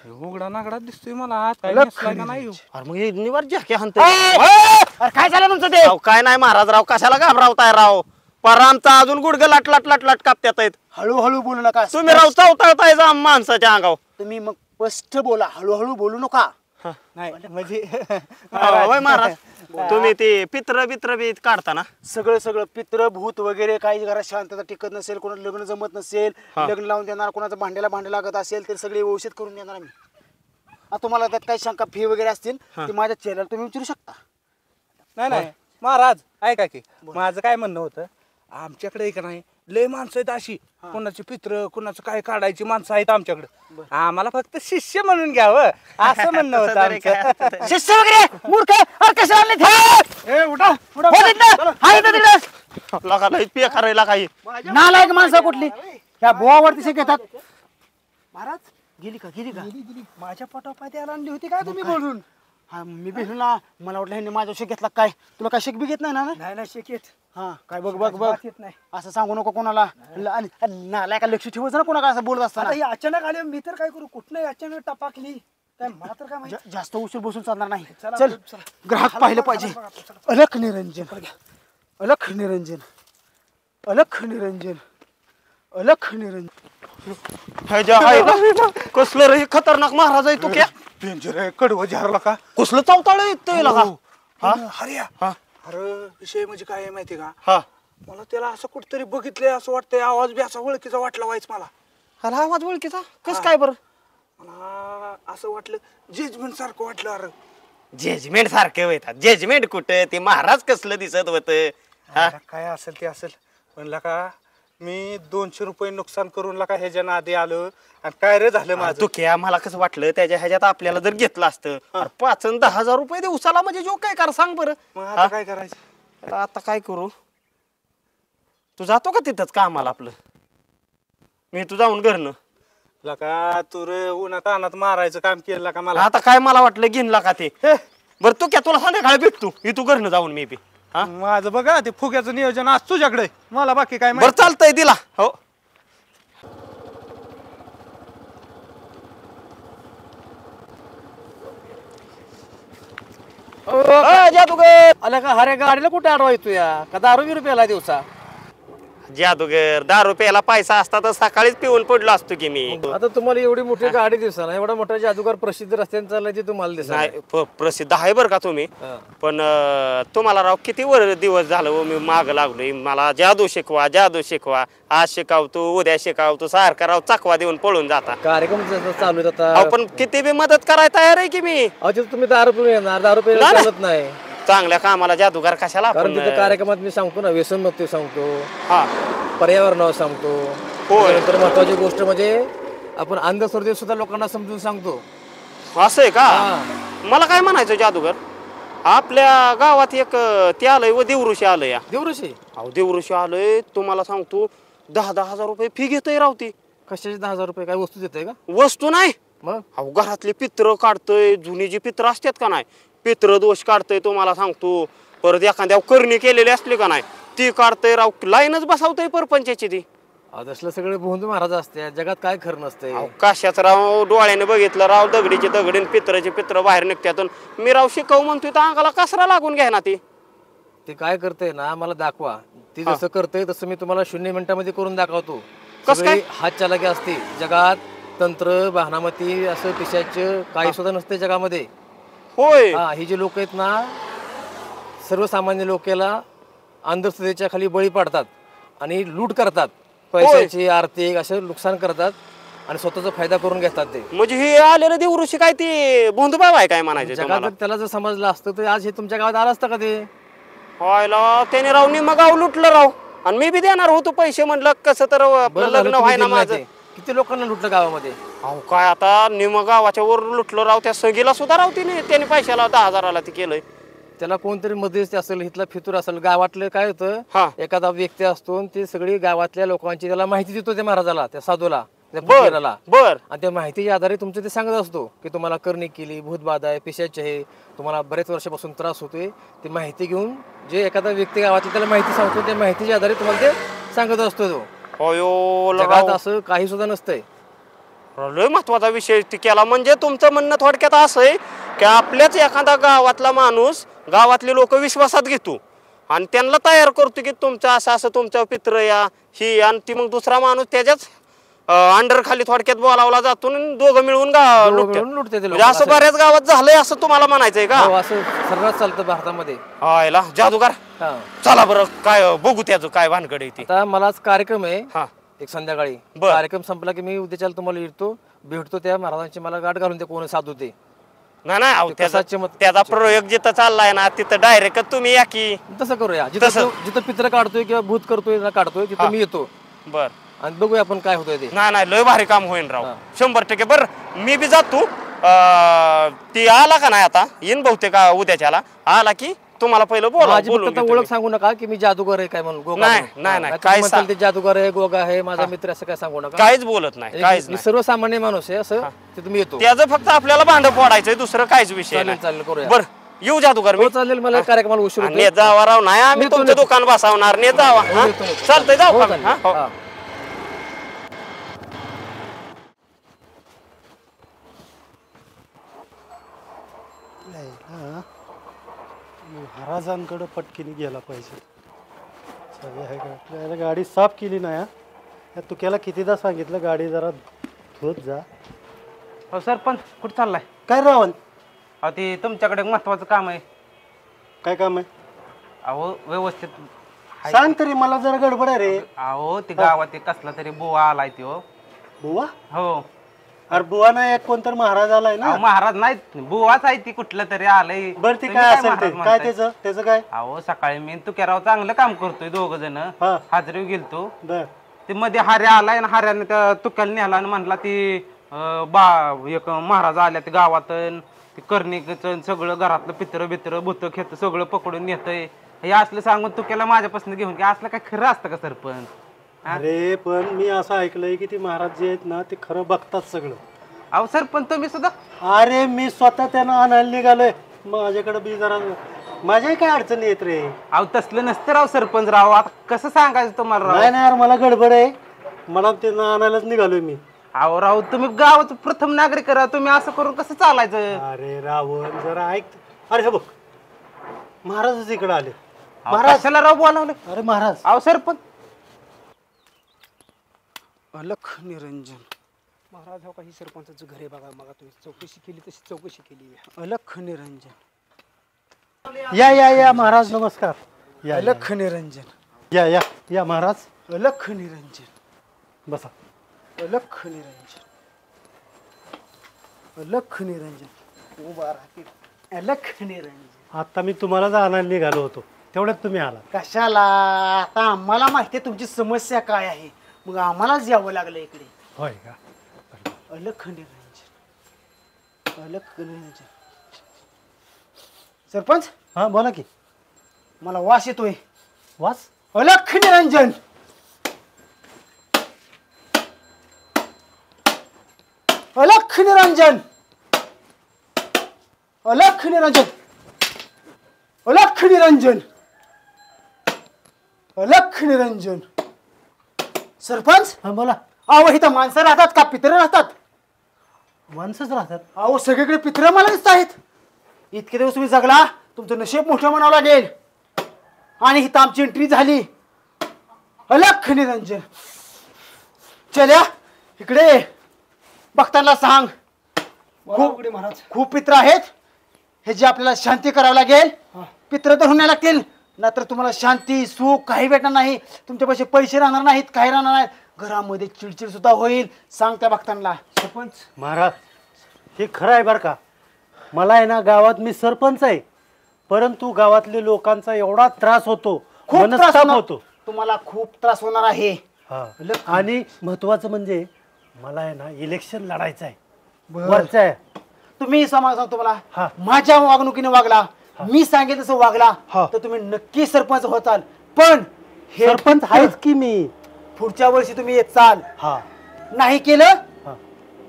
Speaker 4: उघडा नागडा दिसतोय मला. आज काय नेसलाय का नाही.
Speaker 3: अरे मग निवार जाके हनते.
Speaker 2: अरे काय झालं तुमचं ते.
Speaker 3: काय नाही महाराज राव कशाला घाबरावताय राव. पर आमचा अजून गुडघे लाट कापत्यात आहेत.
Speaker 2: हळूहळू बोलू नका.
Speaker 3: तुम्ही राव चवताळताय जा माणसाच्या अंगावर.
Speaker 2: तुम्ही मग स्पष्ट बोला. हळूहळू बोलू नका.
Speaker 4: नाही म्हणजे
Speaker 3: होय महाराज तुम्ही ते पित्र बी काढता ना.
Speaker 2: सगळं पित्र भूत वगैरे काही घरात शांतता टिकत नसेल. कोणाचं लग्न जमत नसेल. लग्न लावून देणार. कोणाचं भांडे लागत असेल तर सगळे व्यवस्थित करून देणार मी. आता तुम्हाला त्यात काही शंका फी वगैरे असतील ते माझ्या चेहऱ्याला तुम्ही विचारू शकता.
Speaker 4: नाही महाराज ऐका की माझं काय म्हणणं होतं. आमच्याकडे का नाही लय माणसं आहेत अशी. कोणाची पित्र कोणाचं काय काढायची माणसं आहेत आमच्याकडे. आम्हाला फक्त शिष्य म्हणून घ्यावं असं म्हणणं होतं आमचं.
Speaker 2: शिष्य वगैरे मूर्ख. अरे कशाला आणले ते?
Speaker 4: ए, उठा
Speaker 2: हो तिकडं. हा इथं तिकडं.
Speaker 3: लगा लय पे करायला काही
Speaker 2: नालायक माणसं कुठली ह्या बोवावरती शे घेतात. महाराज गेली का गेली का?
Speaker 5: माझ्या पोटापाय द्यायला आणली होती काय तुम्ही बोलून?
Speaker 2: हा मी भेटलो ना, मला वाटलं ह्यांनी माझ्या शेक घेतला काय. तुला काय शेक बी घेत नाही ना?
Speaker 5: नाही ना शिकेत
Speaker 2: हा काय बघ बघ बघ
Speaker 5: येत नाही.
Speaker 2: असं सांगू नको कोणाला. नालायका लक्ष ठेवायचं ना कोणाला असं बोलत
Speaker 5: आता
Speaker 2: असताना.
Speaker 5: ही अचानक आले मी तर काय करू? कुठनं अचानक टपाकली काय मला तर काय माहिती.
Speaker 2: जास्त उशीर बसून चालणार नाही.
Speaker 5: चला,
Speaker 2: चल
Speaker 5: चला.
Speaker 2: ग्राहक पाहिलं पाहिजे. अलख निरंजन अलख निरंजन अलख निरंजन अलख निरंजन.
Speaker 3: कसलं रे खतरनाक महाराज आहे तू क्या
Speaker 4: डेंजर आहे कडवं झारला का
Speaker 3: कसलं चौताळ येतोय लगा. हा
Speaker 4: हरिया
Speaker 3: हा
Speaker 4: अरे विषय म्हणजे काय आहे माहिती का?
Speaker 3: हा
Speaker 4: मला त्याला असं कुठतरी बघितलंय असं वाटतंय. आवाज बी असा ओळखीचा वाटला व्हायच मला.
Speaker 3: अरे आवाज ओळखीचा कस काय बरं?
Speaker 4: मला असं वाटलं जजमेंट सारखं वाटलं. अरे
Speaker 3: जजमेंट सारखे होतात. जजमेंट कुठं ते महाराज कसलं दिसत होत.
Speaker 4: अरे काय असेल ते असेल म्हणलं का मी 200 रुपये नुकसान करून लका ह्याच्या नादी आलो आणि काय रे झालं माझं.
Speaker 3: तू क्या मला कसं वाटलं त्याच्या ह्याच्यात आपल्याला जर घेतलं असतं 5 आणि 10,000 रुपये दिवसाला म्हणजे जो काय कर सांग बरं.
Speaker 4: मग आता काय करायचं?
Speaker 3: आता काय करू? तू जातो का तिथंच कामाला आपलं? मी तू जाऊन घरनं.
Speaker 4: लका तू रे उन्हात अनात मारायचं काम केलं का मला.
Speaker 3: आता काय मला वाटलं घेणला का ते. बरं तू क्या तुला संध्याकाळी भेटतो मी तू घरनं जाऊन मी बी. हा
Speaker 4: माझं बघा ते फुग्याचं नियोजन आज तुझ्याकडे मला बाकी काय
Speaker 3: बरं चालतंय दिला हो. जादूगर
Speaker 5: आला का हरे गाडीला कुठे अडवा येतो या का दारू बिरू प्याला दिवसा?
Speaker 3: जादूगर 10 रुपयाला पैसा असता तर सकाळीच पिऊन पडलो असतो की मी.
Speaker 5: आता तुम्हाला एवढी मोठी गाडी दिसा ना, एवढा मोठा जादूगार प्रसिद्ध रस्त्याने चाललाय ते तुम्हाला दिसा
Speaker 3: नाही प्रसिद्ध आहे बरं का तुम्ही. पण तुम्हाला राव किती दिवस झालं हो मी माग लागलोय. मला जादू शिकवा जादू शिकवा. आज शिकावतो उद्या शिकावतो सारखा राव चकवा देऊन पळून जाता.
Speaker 5: कार्यक्रम जसं चालू आहेत
Speaker 3: अहो
Speaker 5: आता.
Speaker 3: पण किती बी मदत करायला तयार आहे की मी.
Speaker 5: अहो तिथं तुम्ही दारू पिऊन येणार, दारू पिऊन
Speaker 3: नाही,
Speaker 5: चालत नाही.
Speaker 3: चांगल्या कामाला जादूगार कशाला
Speaker 5: कारण
Speaker 3: आपण.
Speaker 5: तिथं कार्यक्रमात मी सांगतो ना व्यसन मुक्ती सांगतो,
Speaker 3: हा
Speaker 5: पर्यावरणावर सांगतो.
Speaker 3: होय.
Speaker 5: नंतर महत्वाची गोष्ट म्हणजे आपण अंधश्रद्धेत सुद्धा लोकांना समजून सांगतो.
Speaker 3: असं आहे का?
Speaker 5: हा.
Speaker 3: मला काय म्हणायचं जादूगर आपल्या गावात एक ते आलंय व देवऋषी आलंय.
Speaker 5: देवऋषी
Speaker 3: अहो देवऋषी आलंय तुम्हाला सांगतो 10,000 रुपये फी घेतोय रावती.
Speaker 5: कशाचे 10,000 रुपये काय वस्तू देते का?
Speaker 3: वस्तू नाही.
Speaker 5: मग
Speaker 3: अहो घरातले पित्र काढतोय. जुनी जी पित्र असतात का नाही पित्र दोष काढतोय तुम्हाला सांगतो. परत एखाद्या करणी केलेली असली का नाही ती काढतोय राव. लाईनच बसवतोय परपंचाची ती.
Speaker 5: असलं सगळे भोंदू महाराज असते जगात काय खरं नसते.
Speaker 3: अहो कशाच राव डोळ्याने बघितलं राव दगडीचे दगडीन पित्राचे पित्र बाहेर निघत्यातून मी राव शिकव म्हणतोय तर अंगाला कसरा लागून घ्या ना ती.
Speaker 5: ते काय करते ना मला दाखवा. ती जसं करते तसं मी तुम्हाला 0 मिनिटामध्ये करून दाखवतो.
Speaker 3: कसं काय?
Speaker 5: सगळी हात चालाकी असते जगात. तंत्र बहानामती असं पिशाचं काही सुद्धा नसते जगामध्ये.
Speaker 3: होय
Speaker 5: हा ही जे लोक आहेत ना सर्वसामान्य लोकांना अंधश्रद्धेच्या खाली बळी पडतात आणि लूट करतात. पैशाची आर्थिक असं नुकसान करतात आणि स्वतःचा फायदा करून घेतात ते.
Speaker 3: म्हणजे हे आलेलं देवऋषी काय ते भोंदूबाबा आहे काय म्हणायचं
Speaker 5: जगात
Speaker 3: तुम्हाला?
Speaker 5: जर त्याला जर समजलं असतं तर आज हे तुमच्या गावात आलं असतं का ते?
Speaker 3: व्हायला त्याने राव निम्म गाव लुटलं राव. आणि मी बी देणार होतो पैसे म्हणलं कसं तर आपलं
Speaker 5: बरं झालं
Speaker 3: लग्न
Speaker 5: तुम्ही
Speaker 3: व्हायना
Speaker 5: दिलं नाही
Speaker 3: माझं.
Speaker 5: ते. किती लोकांना लुटलं गावामध्ये.
Speaker 3: अहो काय आता निम्म गावाच्या वर लुटलं राव. त्या सगीला सुद्धा राव तिने त्याने पैशाला 10,000ला ते केलंय.
Speaker 5: त्याला कोणतरी मध्यस्थी असेल इथला फितूर असेल गावातलं काय होतं
Speaker 3: हा
Speaker 5: एखादा व्यक्ती असतो आणि ते सगळी गावातल्या लोकांची त्याला माहिती देतो त्या महाराजाला त्या साधूला त्या
Speaker 3: बर
Speaker 5: फकीराला.
Speaker 3: बर
Speaker 5: आणि त्या माहितीच्या आधारे तुमचं ते सांगत असतो की तुम्हाला करणी केली भूतबाधा आहे पिशाच आहे तुम्हाला बरेच वर्षापासून त्रास होतोय. ती माहिती घेऊन जे एखादा व्यक्ती गावातला त्याला माहिती सांगतो त्या माहितीच्या आधारे तुम्हाला ते सांगत असतो तो.
Speaker 3: अयो
Speaker 5: जगात असं काही सुद्धा नसतंय.
Speaker 3: लय महत्वाचा विषय ती केला. म्हणजे तुमचं म्हणणं थोडक्यात असं आहे की आपल्याच एखादा गावातला माणूस गावातले लोक विश्वासात घेतो आणि त्यांना तयार करतो की तुमचं असं असं तुमचं पित्र या ही. आणि ती मग दुसरा माणूस त्याच्याच अंडर खाली थोडक्यात बोलावला जातो आणि दोघं मिळून
Speaker 5: लुटते ते
Speaker 3: म्हणजे असं बऱ्याच गावात झालंय असं तुम्हाला म्हणायचंय का?
Speaker 5: हो, असं सर्रास चालतं भारतामध्ये.
Speaker 3: हायला जादूगार
Speaker 5: हा
Speaker 3: चला बरं काय बघू त्याचं काय भानगड आहे ती.
Speaker 5: आता मला आज कार्यक्रम आहे
Speaker 3: हा
Speaker 5: एक संध्याकाळी.
Speaker 3: बर.
Speaker 5: कार्यक्रम संपला की मी उद्याच्याला तुम्हाला येतो भेटतो त्या महाराजांची मला गाठ घालून ते कोण साधू ते.
Speaker 3: नाही नाही अहो,
Speaker 5: ते कसा
Speaker 3: त्याचा प्रयोग जिथं चाललाय ना तिथं डायरेक्ट तुम्ही या की.
Speaker 5: तसं करूया जिथं जिथं पित्र काढतोय किंवा भूत करतोय ना काढतोय तिथं मी येतो
Speaker 3: बर
Speaker 5: आणि बघूया आपण काय होतंय ते.
Speaker 3: नाही नाही लय भारी काम होईल राव 100%. बर मी बी जातो. ती आला का नाही आता येईन बहुतेक उद्याच्याला आला की तुम्हाला पहिलं बोला
Speaker 5: माझी
Speaker 3: बोलून
Speaker 5: फक्त
Speaker 3: घेतो
Speaker 5: ओळख
Speaker 3: मी.
Speaker 5: सांगू नका की मी जादूगर आहे काय म्हणून गोगा
Speaker 3: नाही,
Speaker 5: म्हणून.
Speaker 3: नाही,
Speaker 5: नाहीतर
Speaker 3: काय
Speaker 5: तुम्ही म्हणताल ते जादूगर आहे गोगा आहे माझा मित्र असं काय सांगू नका
Speaker 3: काहीच बोलत नाही काहीच
Speaker 5: मी
Speaker 3: नाही
Speaker 5: सर्वसामान्य माणूस आहे असं ते तुम्ही येतो
Speaker 3: त्याचं फक्त आपल्याला भांडं फोडायचंय दुसरं काहीच विषय
Speaker 5: चालेल
Speaker 3: नाही
Speaker 5: चालेल करूया
Speaker 3: बर येऊ जादूगर मी
Speaker 5: हो चालेल मला कार्यक्रमाला उशीर होतोय.
Speaker 3: नेत जावा राव नाही आम्ही
Speaker 5: नेतो,
Speaker 3: तुमचं
Speaker 5: नेतो.
Speaker 3: दुकान बसवणार नेत जावा हा?
Speaker 5: नेतो, नेतो.
Speaker 3: चालतंय जाऊ
Speaker 5: हो,
Speaker 3: का मी?
Speaker 5: चालेल.
Speaker 3: हा? हो.
Speaker 5: हा.
Speaker 7: महाराजांकडे पटकीने गेला पाहिजे. चावी आहे का आपल्याला? गाडी साफ केली नाही हा. तू केला कितीदा सांगितलं गाडी जरा धुत जा.
Speaker 4: हो सरपंच कुठं चाललाय?
Speaker 7: काय रावण
Speaker 4: अहो ते तुमच्याकडे महत्वाचं काम आहे.
Speaker 7: काय काम आहे
Speaker 4: अहो व्यवस्थित हाय.
Speaker 7: सांग तरी मला जरा गडबड आहे रे.
Speaker 4: अहो ते गावात एक कसला तरी बुवा आलाय तो.
Speaker 7: बुवा
Speaker 4: हो
Speaker 7: अरे बुवा नाही एक कोणतर महाराज आलाय ना.
Speaker 4: अहो, महाराज नाहीत बुवाच आहे ती कुठलं तरी आलंय.
Speaker 7: बरं ते
Speaker 4: तुम्ही
Speaker 7: काय असेल
Speaker 4: महाराज
Speaker 7: ते काय
Speaker 4: म्हणताय?
Speaker 7: त्याचं काय
Speaker 4: अहो सकाळी मी तुक्याराव चांगलं काम करतोय दोघ जण
Speaker 7: हा.
Speaker 4: हाजरी गेलतो
Speaker 7: बर
Speaker 4: ते मध्ये हार्या आलाय ना हार्याने त्या तुक्याला नेला आणि म्हणला ती एक महाराज आल्या ते गावात ते कर्णिकच सगळं घरातलं पित्र बित्र भूत खेत सगळं पकडून नेतय हे असलं सांगून तुक्याला माझ्यापासून घेऊन की असलं काय खरं असतं का सरपंच?
Speaker 7: अरे पण मी असं ऐकलंय की ती महाराज जे आहेत ना ते खरं बघतात सगळं.
Speaker 4: अहो सरपंच तुम्ही सुद्धा
Speaker 7: अरे मी स्वतः त्यांना आणायला निघालोय. माझ्याकडे बी जरा माझ्याही काय अडचणी येत रे.
Speaker 4: अहो तसलं नसतं राव सरपंच राव आता कसं सांगायचं तुम्हाला राव?
Speaker 7: नाही नाही यार मला गडबड आहे. मला त्यांना आणायलाच निघालोय मी.
Speaker 4: अहो राव तुम्ही गावाचं प्रथम नागरिक करा तुम्ही असं करून कसं चालायचं?
Speaker 7: अरे रावण जरा ऐक. अरे हे बघ महाराजच इकडे आले.
Speaker 4: अहो, कशाला राव बोलावलं?
Speaker 7: अरे महाराज
Speaker 4: अहो सरपंच
Speaker 2: अलख निरंजन महाराज हो काही सरपंचाचं घर आहे बघा. मग तुम्ही चौकशी केली तशी चौकशी केली. अलख निरंजन
Speaker 7: या या या महाराज नमस्कार. या या,
Speaker 2: अलख निरंजन
Speaker 7: या या या महाराज
Speaker 2: अलख निरंजन
Speaker 7: बसा.
Speaker 2: अलख निरंजन अलख निरंजन उभा राहतील. अलख निरंजन
Speaker 7: आता मी तुम्हालाच आणायला निघालो होतो तेवढ्यात तुम्ही आला.
Speaker 2: कशाला? आता आम्हाला माहिती आहे तुमची समस्या काय आहे मग आम्हालाच यावं लागलं इकडे.
Speaker 7: होय का?
Speaker 2: अलख निरंजन अलख निरंजन. सरपंच
Speaker 7: हा बोला की.
Speaker 2: मला वास येतोय.
Speaker 7: वास
Speaker 2: अलख निरंजन अलख निरंजन अलख निरंजन अलख निरंजन अलख निरंजन. सरपंच
Speaker 7: हा बोला.
Speaker 2: अहो इथं माणसं राहतात का पित्र राहतात?
Speaker 7: माणसंच राहतात.
Speaker 2: अहो सगळीकडे पित्र मला दिसत आहेत. इतके दिवस तुम्ही जगला तुमचं नशीब मोठं म्हणावं लागेल. आणि इथं आमची एंट्री झाली. अलख निरंजन चल्या इकडे बघताना सांग. खूप पित्र आहेत ह्याची आपल्याला शांती करावी लागेल. पित्र धरून नाही लागतील नाहीतर तुम्हाला शांती सुख काही भेटणार नाही. तुमच्यापाशी पैसे राहणार नाहीत काही राहणार नाहीत. घरामध्ये चिडचिड सुद्धा होईल. सांग त्या बघताना. सरपंच
Speaker 7: महाराज हे खरं आहे बरं का. मला आहे ना गावात मी सरपंच आहे परंतु गावातल्या लोकांचा एवढा त्रास होतो
Speaker 2: खूप त्रास
Speaker 7: मनस्ताप
Speaker 2: होणार.
Speaker 7: होतो.
Speaker 2: तुम्हाला खूप त्रास होणार आहे.
Speaker 7: हा. आणि महत्वाचं म्हणजे मला आहे ना इलेक्शन लढायचं आहे.
Speaker 2: बरं.
Speaker 7: वरचं आहे.
Speaker 2: तुम्ही सांगतो
Speaker 7: हा.
Speaker 2: तुम्हाला माझ्या वागणुकीने वागला मी सांगेल तसं वागला
Speaker 7: हा.
Speaker 2: तर तुम्ही नक्की सरपंच होताल. पण हे
Speaker 7: सरपंच आहेच की मी.
Speaker 2: पुढच्या वर्षी तुम्ही येत चाल.
Speaker 7: हा
Speaker 2: नाही केलं
Speaker 7: हा.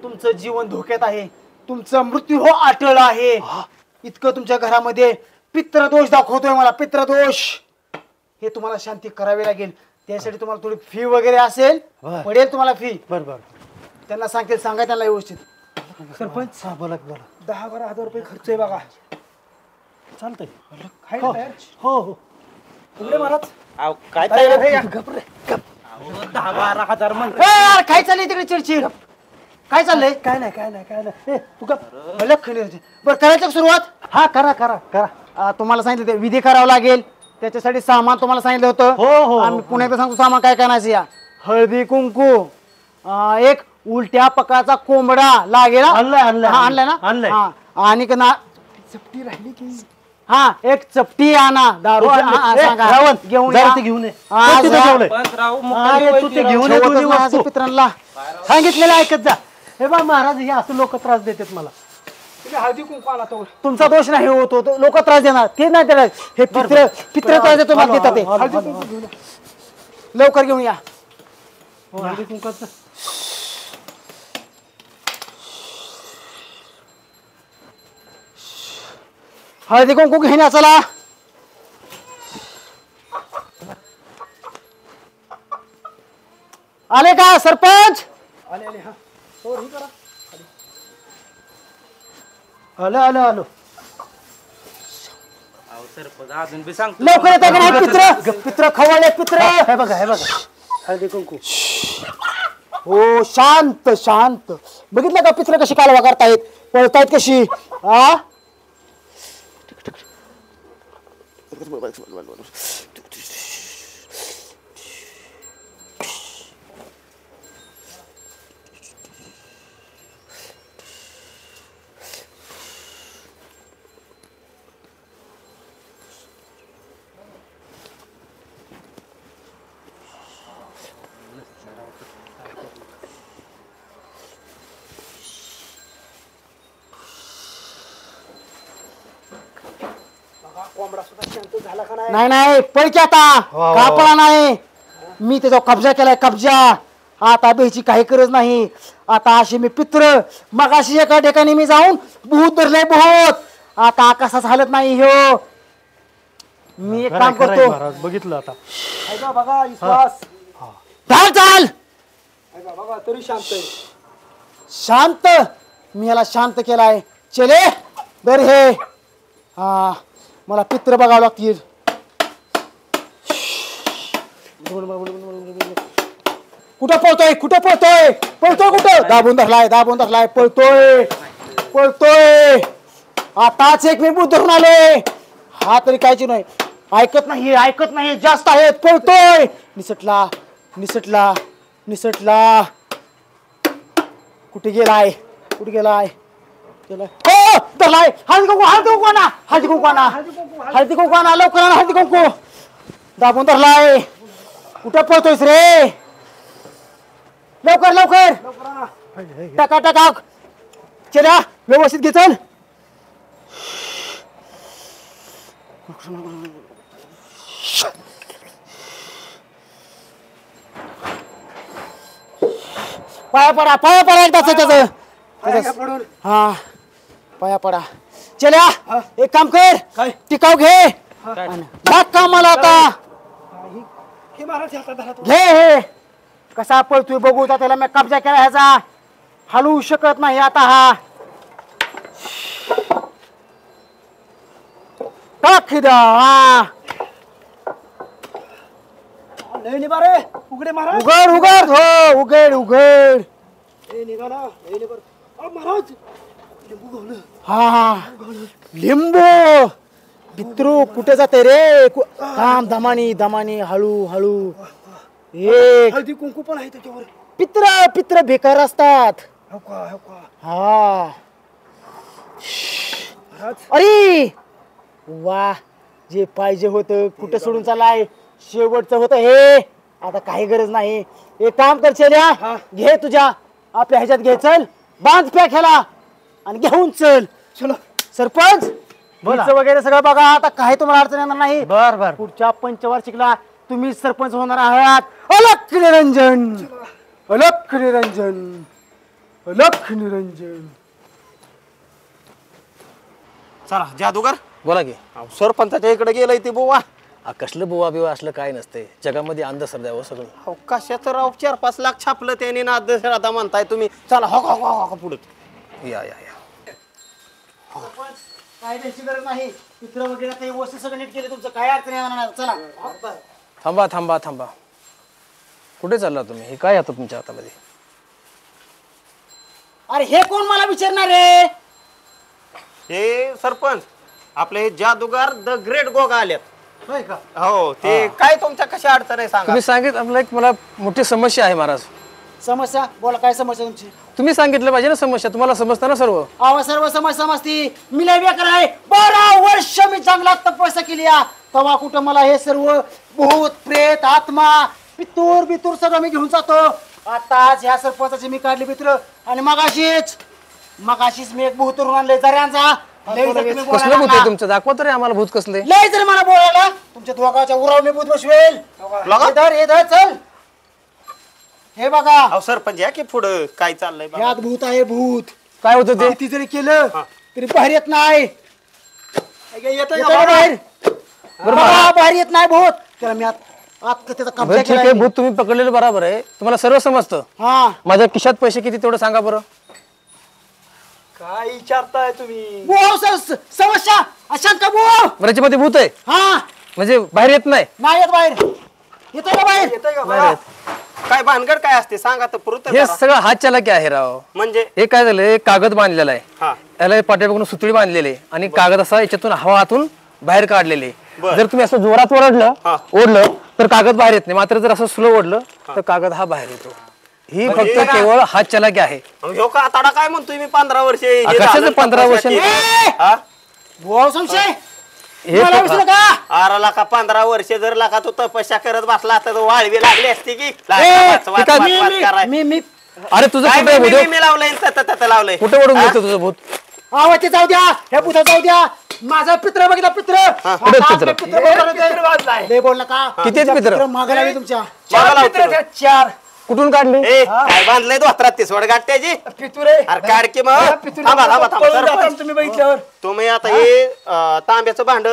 Speaker 2: तुमचं जीवन धोक्यात आहे. तुमचं मृत्यू हो अटळ आहे. इतकं तुमच्या घरामध्ये पित्रदोष दाखवतोय मला पित्रदोष. हे तुम्हाला शांती करावी लागेल. त्यासाठी तुम्हाला थोडी फी वगैरे असेल
Speaker 7: बर.
Speaker 2: पडेल तुम्हाला फी.
Speaker 7: बरं बरं
Speaker 2: त्यांना सांगतील सांगा त्यांना व्यवस्थित.
Speaker 7: सरपंच हा बोला बोला.
Speaker 2: 10-12 हजार रुपये खर्च आहे बघा.
Speaker 7: चालतंय.
Speaker 2: आहे
Speaker 7: हो
Speaker 2: ना तयार?
Speaker 7: हो हो.
Speaker 2: उघडे महाराज.
Speaker 4: अहो काय
Speaker 2: तयार आहे का?
Speaker 4: 10-12 म्हणतो.
Speaker 2: ए, यार, काय चाललंय तिकडे चिडचिड? काय चाललंय?
Speaker 7: काय नाही काय नाही काय नाही. ए, तू का
Speaker 2: अलख निरंजन. बरं करायचं का सुरुवात?
Speaker 7: हा करा करा करा.
Speaker 2: तुम्हाला सांगितलं ते विधी करावं लागेल. त्याच्यासाठी सामान तुम्हाला सांगितलं होतं.
Speaker 7: हो, हो,
Speaker 2: आम्ही
Speaker 7: हो.
Speaker 2: पुण्यात सांगतो सामान काय करायचं या. हळदी कुंकू एक उलट्या पकाचा कोंबडा लागेल. हा?
Speaker 7: आणलाय, आणलाय,
Speaker 2: हा, आणलाय ना
Speaker 7: आणलाय.
Speaker 2: हा. आणि का ना चपटी राहिली की हा एक चपटी आणा दारू.
Speaker 7: हो, आणलंय. ए, रावण,
Speaker 2: घेऊन
Speaker 7: जरा
Speaker 2: या.
Speaker 7: ते घेऊन ये.
Speaker 2: आज
Speaker 7: तो तिथं
Speaker 2: या.
Speaker 7: ठेवलंय.
Speaker 4: पण राव
Speaker 7: अरे तू ते घेऊन ये
Speaker 2: ठेवतच
Speaker 7: दोन्ही
Speaker 2: नाही
Speaker 7: वस्तू.
Speaker 2: आज पित्रांना.
Speaker 7: सांगितलेलं ऐकत जा. हे बा महाराज हे असं लोक त्रास देतात मला.
Speaker 4: हळदी कुंकू आला तो
Speaker 2: तुमचा दोष नाही होतो लोक त्रास देणार ते नाही देणार हे पित्र त्रास देतो मला देतात ते हळदी कुंकू घेऊन या. लवकर घेऊन या
Speaker 7: हळदी कुंकाचं
Speaker 2: हळदी कुंकू घेऊन या चला आले का सरपंच
Speaker 7: आलो
Speaker 4: अजून बी सांग
Speaker 2: लवकर येते का नाही पित्र खवळले पित्र
Speaker 7: हे बघा हळदी कुंकू
Speaker 2: हो शांत शांत बघितलं का पित्र कशी कालवा करतायत पळतायत कशी आ नाही नाही पळ की आता का पळा नाही मी त्याचा कब्जा केलाय कब्जा आता बेची काही गरज नाही आता अशी मी पित्र मग अशी एका ठिकाणी मी जाऊन भूत धरले भूत आता आकाशात हालत नाही ह्यो मी एक काम
Speaker 7: खरंय
Speaker 2: करतो
Speaker 7: महाराज बघितलं आता
Speaker 2: बघा विश्वास चाल चाल
Speaker 4: बघा तरी शांत आहे
Speaker 2: शांत मी याला शांत केलाय चले दर हे हा मला पित्र बघावं लागतील कुठं पळतोय पळतोय कुठं दाबून धरलाय पळतोय आताच एक मी बुद्ध धरून आलोय हा तरी कायची नाही ऐकत नाही जास्त आहेत पळतोय निसटला कुठे गेलाय हो धरलाय हळदी कुंकू आणा लवकर आणा हळदी कुंकू दाबून धरलाय कुठं पळतोयस रे लवकर टका चला व्यवस्थित घे चल पाया पडा एकदाच त्याचं हा पाया पडा चल्या एक काम कर टिकाव घे भाग कामाला आता घे हे कसा पळतोय बघू त्याला मी कब्जा केला ह्याचा हलवू शकत नाही आता हा टाक हा
Speaker 4: उघडे महाराज
Speaker 2: उघड
Speaker 4: महाराज
Speaker 2: हा लिंबू पितृ कुठे जाते रे काम दमानी हळू एक
Speaker 4: हळदी कुंकू पण आहे त्याच्यावर
Speaker 2: पित्र बेकार असतात हा अरे वा जे पाहिजे होतं कुठे सोडून चालाय शेवटचं होतं हे आता काही गरज नाही एक काम कर चल्या घे तुझ्या आपल्या ह्याच्यात घे चल बांध पॅक ह्याला आणि घेऊन चल
Speaker 4: चलो
Speaker 2: सरपंच बोलायचं वगैरे सगळं बघा आता काही तुम्हाला अडचण येणार नाही
Speaker 7: बर
Speaker 2: पुढच्या पंचवार्षिकला तुम्ही सरपंच होणार आहात अलख निरंजन
Speaker 3: चला जादूगर
Speaker 5: बोला की
Speaker 3: सरपंचाच्या इकडे गेलंय ती बुवा
Speaker 5: कसलं बुवा बिवा असलं काय नसते जगामध्ये अंधश्रद्धा हो सगळं
Speaker 3: अहो, कशाचं राव 4-5 लाख छापलं त्याने ना श्राद्धा म्हणताय तुम्ही चला हो पुढे
Speaker 5: या
Speaker 2: काय द्यायची गरज नाही पित्र वगैरे काही वस्तू सगळं नीट केले तुमचं काय अडचण येणार नाही चला
Speaker 5: थांबा कुठे चालला तुम्ही हे काय आता तुमच्या हातामध्ये
Speaker 2: अरे हे कोण मला विचारणार रे
Speaker 3: हे सरपंच आपले हे जादूगार द ग्रेट गोगा आलेत
Speaker 2: होय का
Speaker 3: हो ते काय तुमच्या कशा अडचण आहे सांगा
Speaker 5: तुम्ही सांगितलं आपल्याला एक मला मोठी समस्या आहे महाराज
Speaker 2: समस्या बोला काय समस्या तुमची
Speaker 5: तुम्ही सांगितलं पाहिजे ना समस्या तुम्हाला समजतं ना सर्व
Speaker 2: आवा सर्व समस्या समजती मी लय बेकार आहे 12 वर्ष मी चांगला तपस्या केली तेव्हा कुठं मला हे सर्व भूत प्रेत आत्मा पितूर सगळं मी घेऊन जातो आता आज ह्या सरपंचाची मी काढली मित्र आणि मग अशीच मग अशीच मी एक भूत उरून आणलंय जऱ्यांचा लय जर तुम्ही
Speaker 5: कसलं
Speaker 2: बोलायला
Speaker 5: भूत आहे
Speaker 2: लागला,
Speaker 5: तुमचं? दाखवा तरी आम्हाला भूत कसले.
Speaker 2: लय जर मला बोलायला तुमच्या दोघांच्या उरावर मी भूत बसवेल. हे धर चल. हे बघा
Speaker 3: अहो सरपंच या की पुढं काय चाललंय बघा.
Speaker 2: यात भूत आहे भूत.
Speaker 5: काय होतं ते?
Speaker 2: किती जरी केलं तरी बाहेर येत नाही.
Speaker 3: येतोय
Speaker 2: येतं का बाहेर? बघा, बाहेर येत नाही भूत. त्याला मी आत त्याचा कब्जा
Speaker 5: बरं ठीक आहे,
Speaker 2: केलाय.
Speaker 5: भूत तुम्ही पकडलेलं बरोबर आहे, तुम्हाला सर्व समजतं.
Speaker 2: हा
Speaker 5: माझ्या खिशात पैसे किती तेवढं सांगा बरं.
Speaker 2: काय विचारताय तुम्ही? समस्या अशांत का बुवा?
Speaker 5: बरं याच्यामध्ये भूत आहे
Speaker 2: हा
Speaker 5: म्हणजे बाहेर येत नाही.
Speaker 2: नाही येत बाहेर. येतोय का बाहेर?
Speaker 5: बाहेर येत.
Speaker 3: काय भानगड काय असते सांगा तर पुरत
Speaker 5: हे सगळं हात चालाकी आहे राव.
Speaker 3: म्हणजे
Speaker 5: हे काय झालं, एक कागद बांधलेला आहे,
Speaker 3: हा
Speaker 5: याला पाठीमागून सुतळी बांधलेली आहे आणि कागद असा याच्यातून हवा हातून बाहेर काढलेले.
Speaker 3: बरं.
Speaker 5: जर तुम्ही असं जोरात ओढलं तर कागद बाहेर येत नाही, मात्र जर असं स्लो ओढलं तर कागद हा बाहेर येतो. ही फक्त केवळ हात चालाकी आहे.
Speaker 3: ह्यो का आताडा काय म्हणतोय मी 15 वर्ष हे
Speaker 5: कशाचं
Speaker 3: झालं
Speaker 5: 15 वर्ष?
Speaker 3: तपस्या केली. हा?
Speaker 2: बुवा संशय
Speaker 5: हे
Speaker 2: मला विसरू का?
Speaker 3: अरे लाका 15 वर्ष जर लाका तू तपस्या करत बसला तर वाळवी लागली असती की
Speaker 5: हे काय
Speaker 2: मी
Speaker 5: अरे तुझं कुठे भूत?
Speaker 3: मी लावलंय तत लावलंय
Speaker 5: कुठे ओढून घेतो तुझं भूत?
Speaker 2: आवाज जाऊ द्या, ह्या पुढे जाऊ द्या. माझा पित्र बघितला पित्र.
Speaker 5: कुठे पित्र?
Speaker 2: लय बोल नका.
Speaker 5: किती आहेत पित्र?
Speaker 2: मागे लागले तुमच्या.
Speaker 3: मागं लावतो.
Speaker 2: चार
Speaker 5: कुठून काढले?
Speaker 3: ए काय बांधलंय धोत्रात ती सोड गाठ त्याची
Speaker 2: पितुरे.
Speaker 3: अरे काढ की मग थांबा थांबा थांबा सरपंच.
Speaker 2: तुम्ही बघितल्यावर
Speaker 3: तुम्ही आता हे तांब्याचं भांड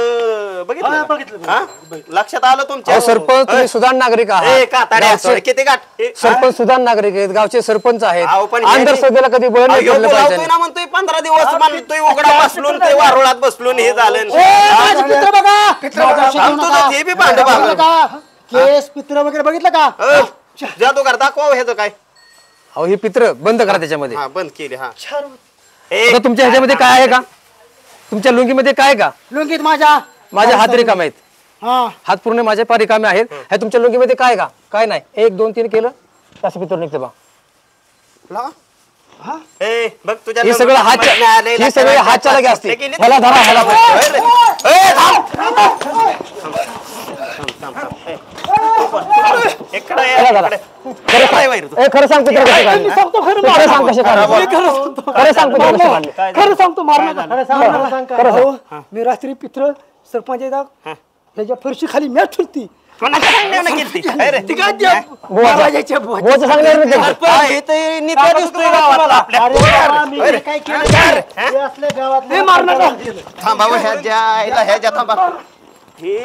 Speaker 3: बघितलं का? हा? लक्षात आलं तुमच्या
Speaker 5: अहो सरपंच, तुम्ही सुधारण नागरिक
Speaker 3: ए
Speaker 5: आहात.
Speaker 3: काताड्या सोड किती गाठ हे,
Speaker 5: सरपंच सुधारण नागरिक आहेत, गावचे सरपंच
Speaker 3: अहो,
Speaker 5: आहेत.
Speaker 3: पण
Speaker 5: अंधश्रद्धेला कधी बळ नाही
Speaker 3: अयो,
Speaker 5: पडलं
Speaker 3: बोलावतोय
Speaker 5: पाहिजे.
Speaker 3: ना म्हणतोय 15 दिवस म्हणतोय उघडा बसलून ते वारुळात बसलून हे झालं
Speaker 2: माझे पित्र बघा.
Speaker 3: थांब तुझं ते बी भांड
Speaker 2: बघितलं
Speaker 3: बघा.
Speaker 2: का? केस पित्र वगैरे बघितलं का?
Speaker 3: जादू कर दाखवा ह्याचं काय
Speaker 5: अहो हे पित्र बंद करा त्याच्यामध्ये.
Speaker 3: हा बंद केले हा
Speaker 5: आता तुमच्या ह्याच्यामध्ये काय आहे का? तुमच्या लुंगीमध्ये काय आहे का?
Speaker 2: लुंगीत माझ्या
Speaker 5: माझ्या हात रिकामे आहेत,
Speaker 2: हा
Speaker 5: हात पूर्ण माझे पाय रिकामे आहेत. ह्या तुमच्या लुंगीमध्ये काय आहे का? काय नाही. 1 2 3 केलं तसं पित्र निघतं बा.
Speaker 3: ए बघ तुझ्या
Speaker 5: हे सगळं हात हे सगळे हात चालकी असते. ह्याला धरा, ह्याला धरा. ह्याला धरा. खरं सांग पित्र कसे काढले? खरं सांग कसे काढले? खरं सांग पित्र कसे काढले?
Speaker 2: खरं सांगतो मारणार
Speaker 5: खरं सांग.
Speaker 2: मी रात्री पित्र सरपंच त्याच्या फरशी खाली मॅच ठेवती.
Speaker 3: कोणाच्या सांगण्यानं केलती? काय रे?
Speaker 5: बोचं सांगणार नाही ते.
Speaker 3: हा, हे तर नित्या दिसतोय गावातला आपल्या.
Speaker 2: काय केलं असल्या गावात
Speaker 3: थांबा हो, ह्याच्या थांबा हे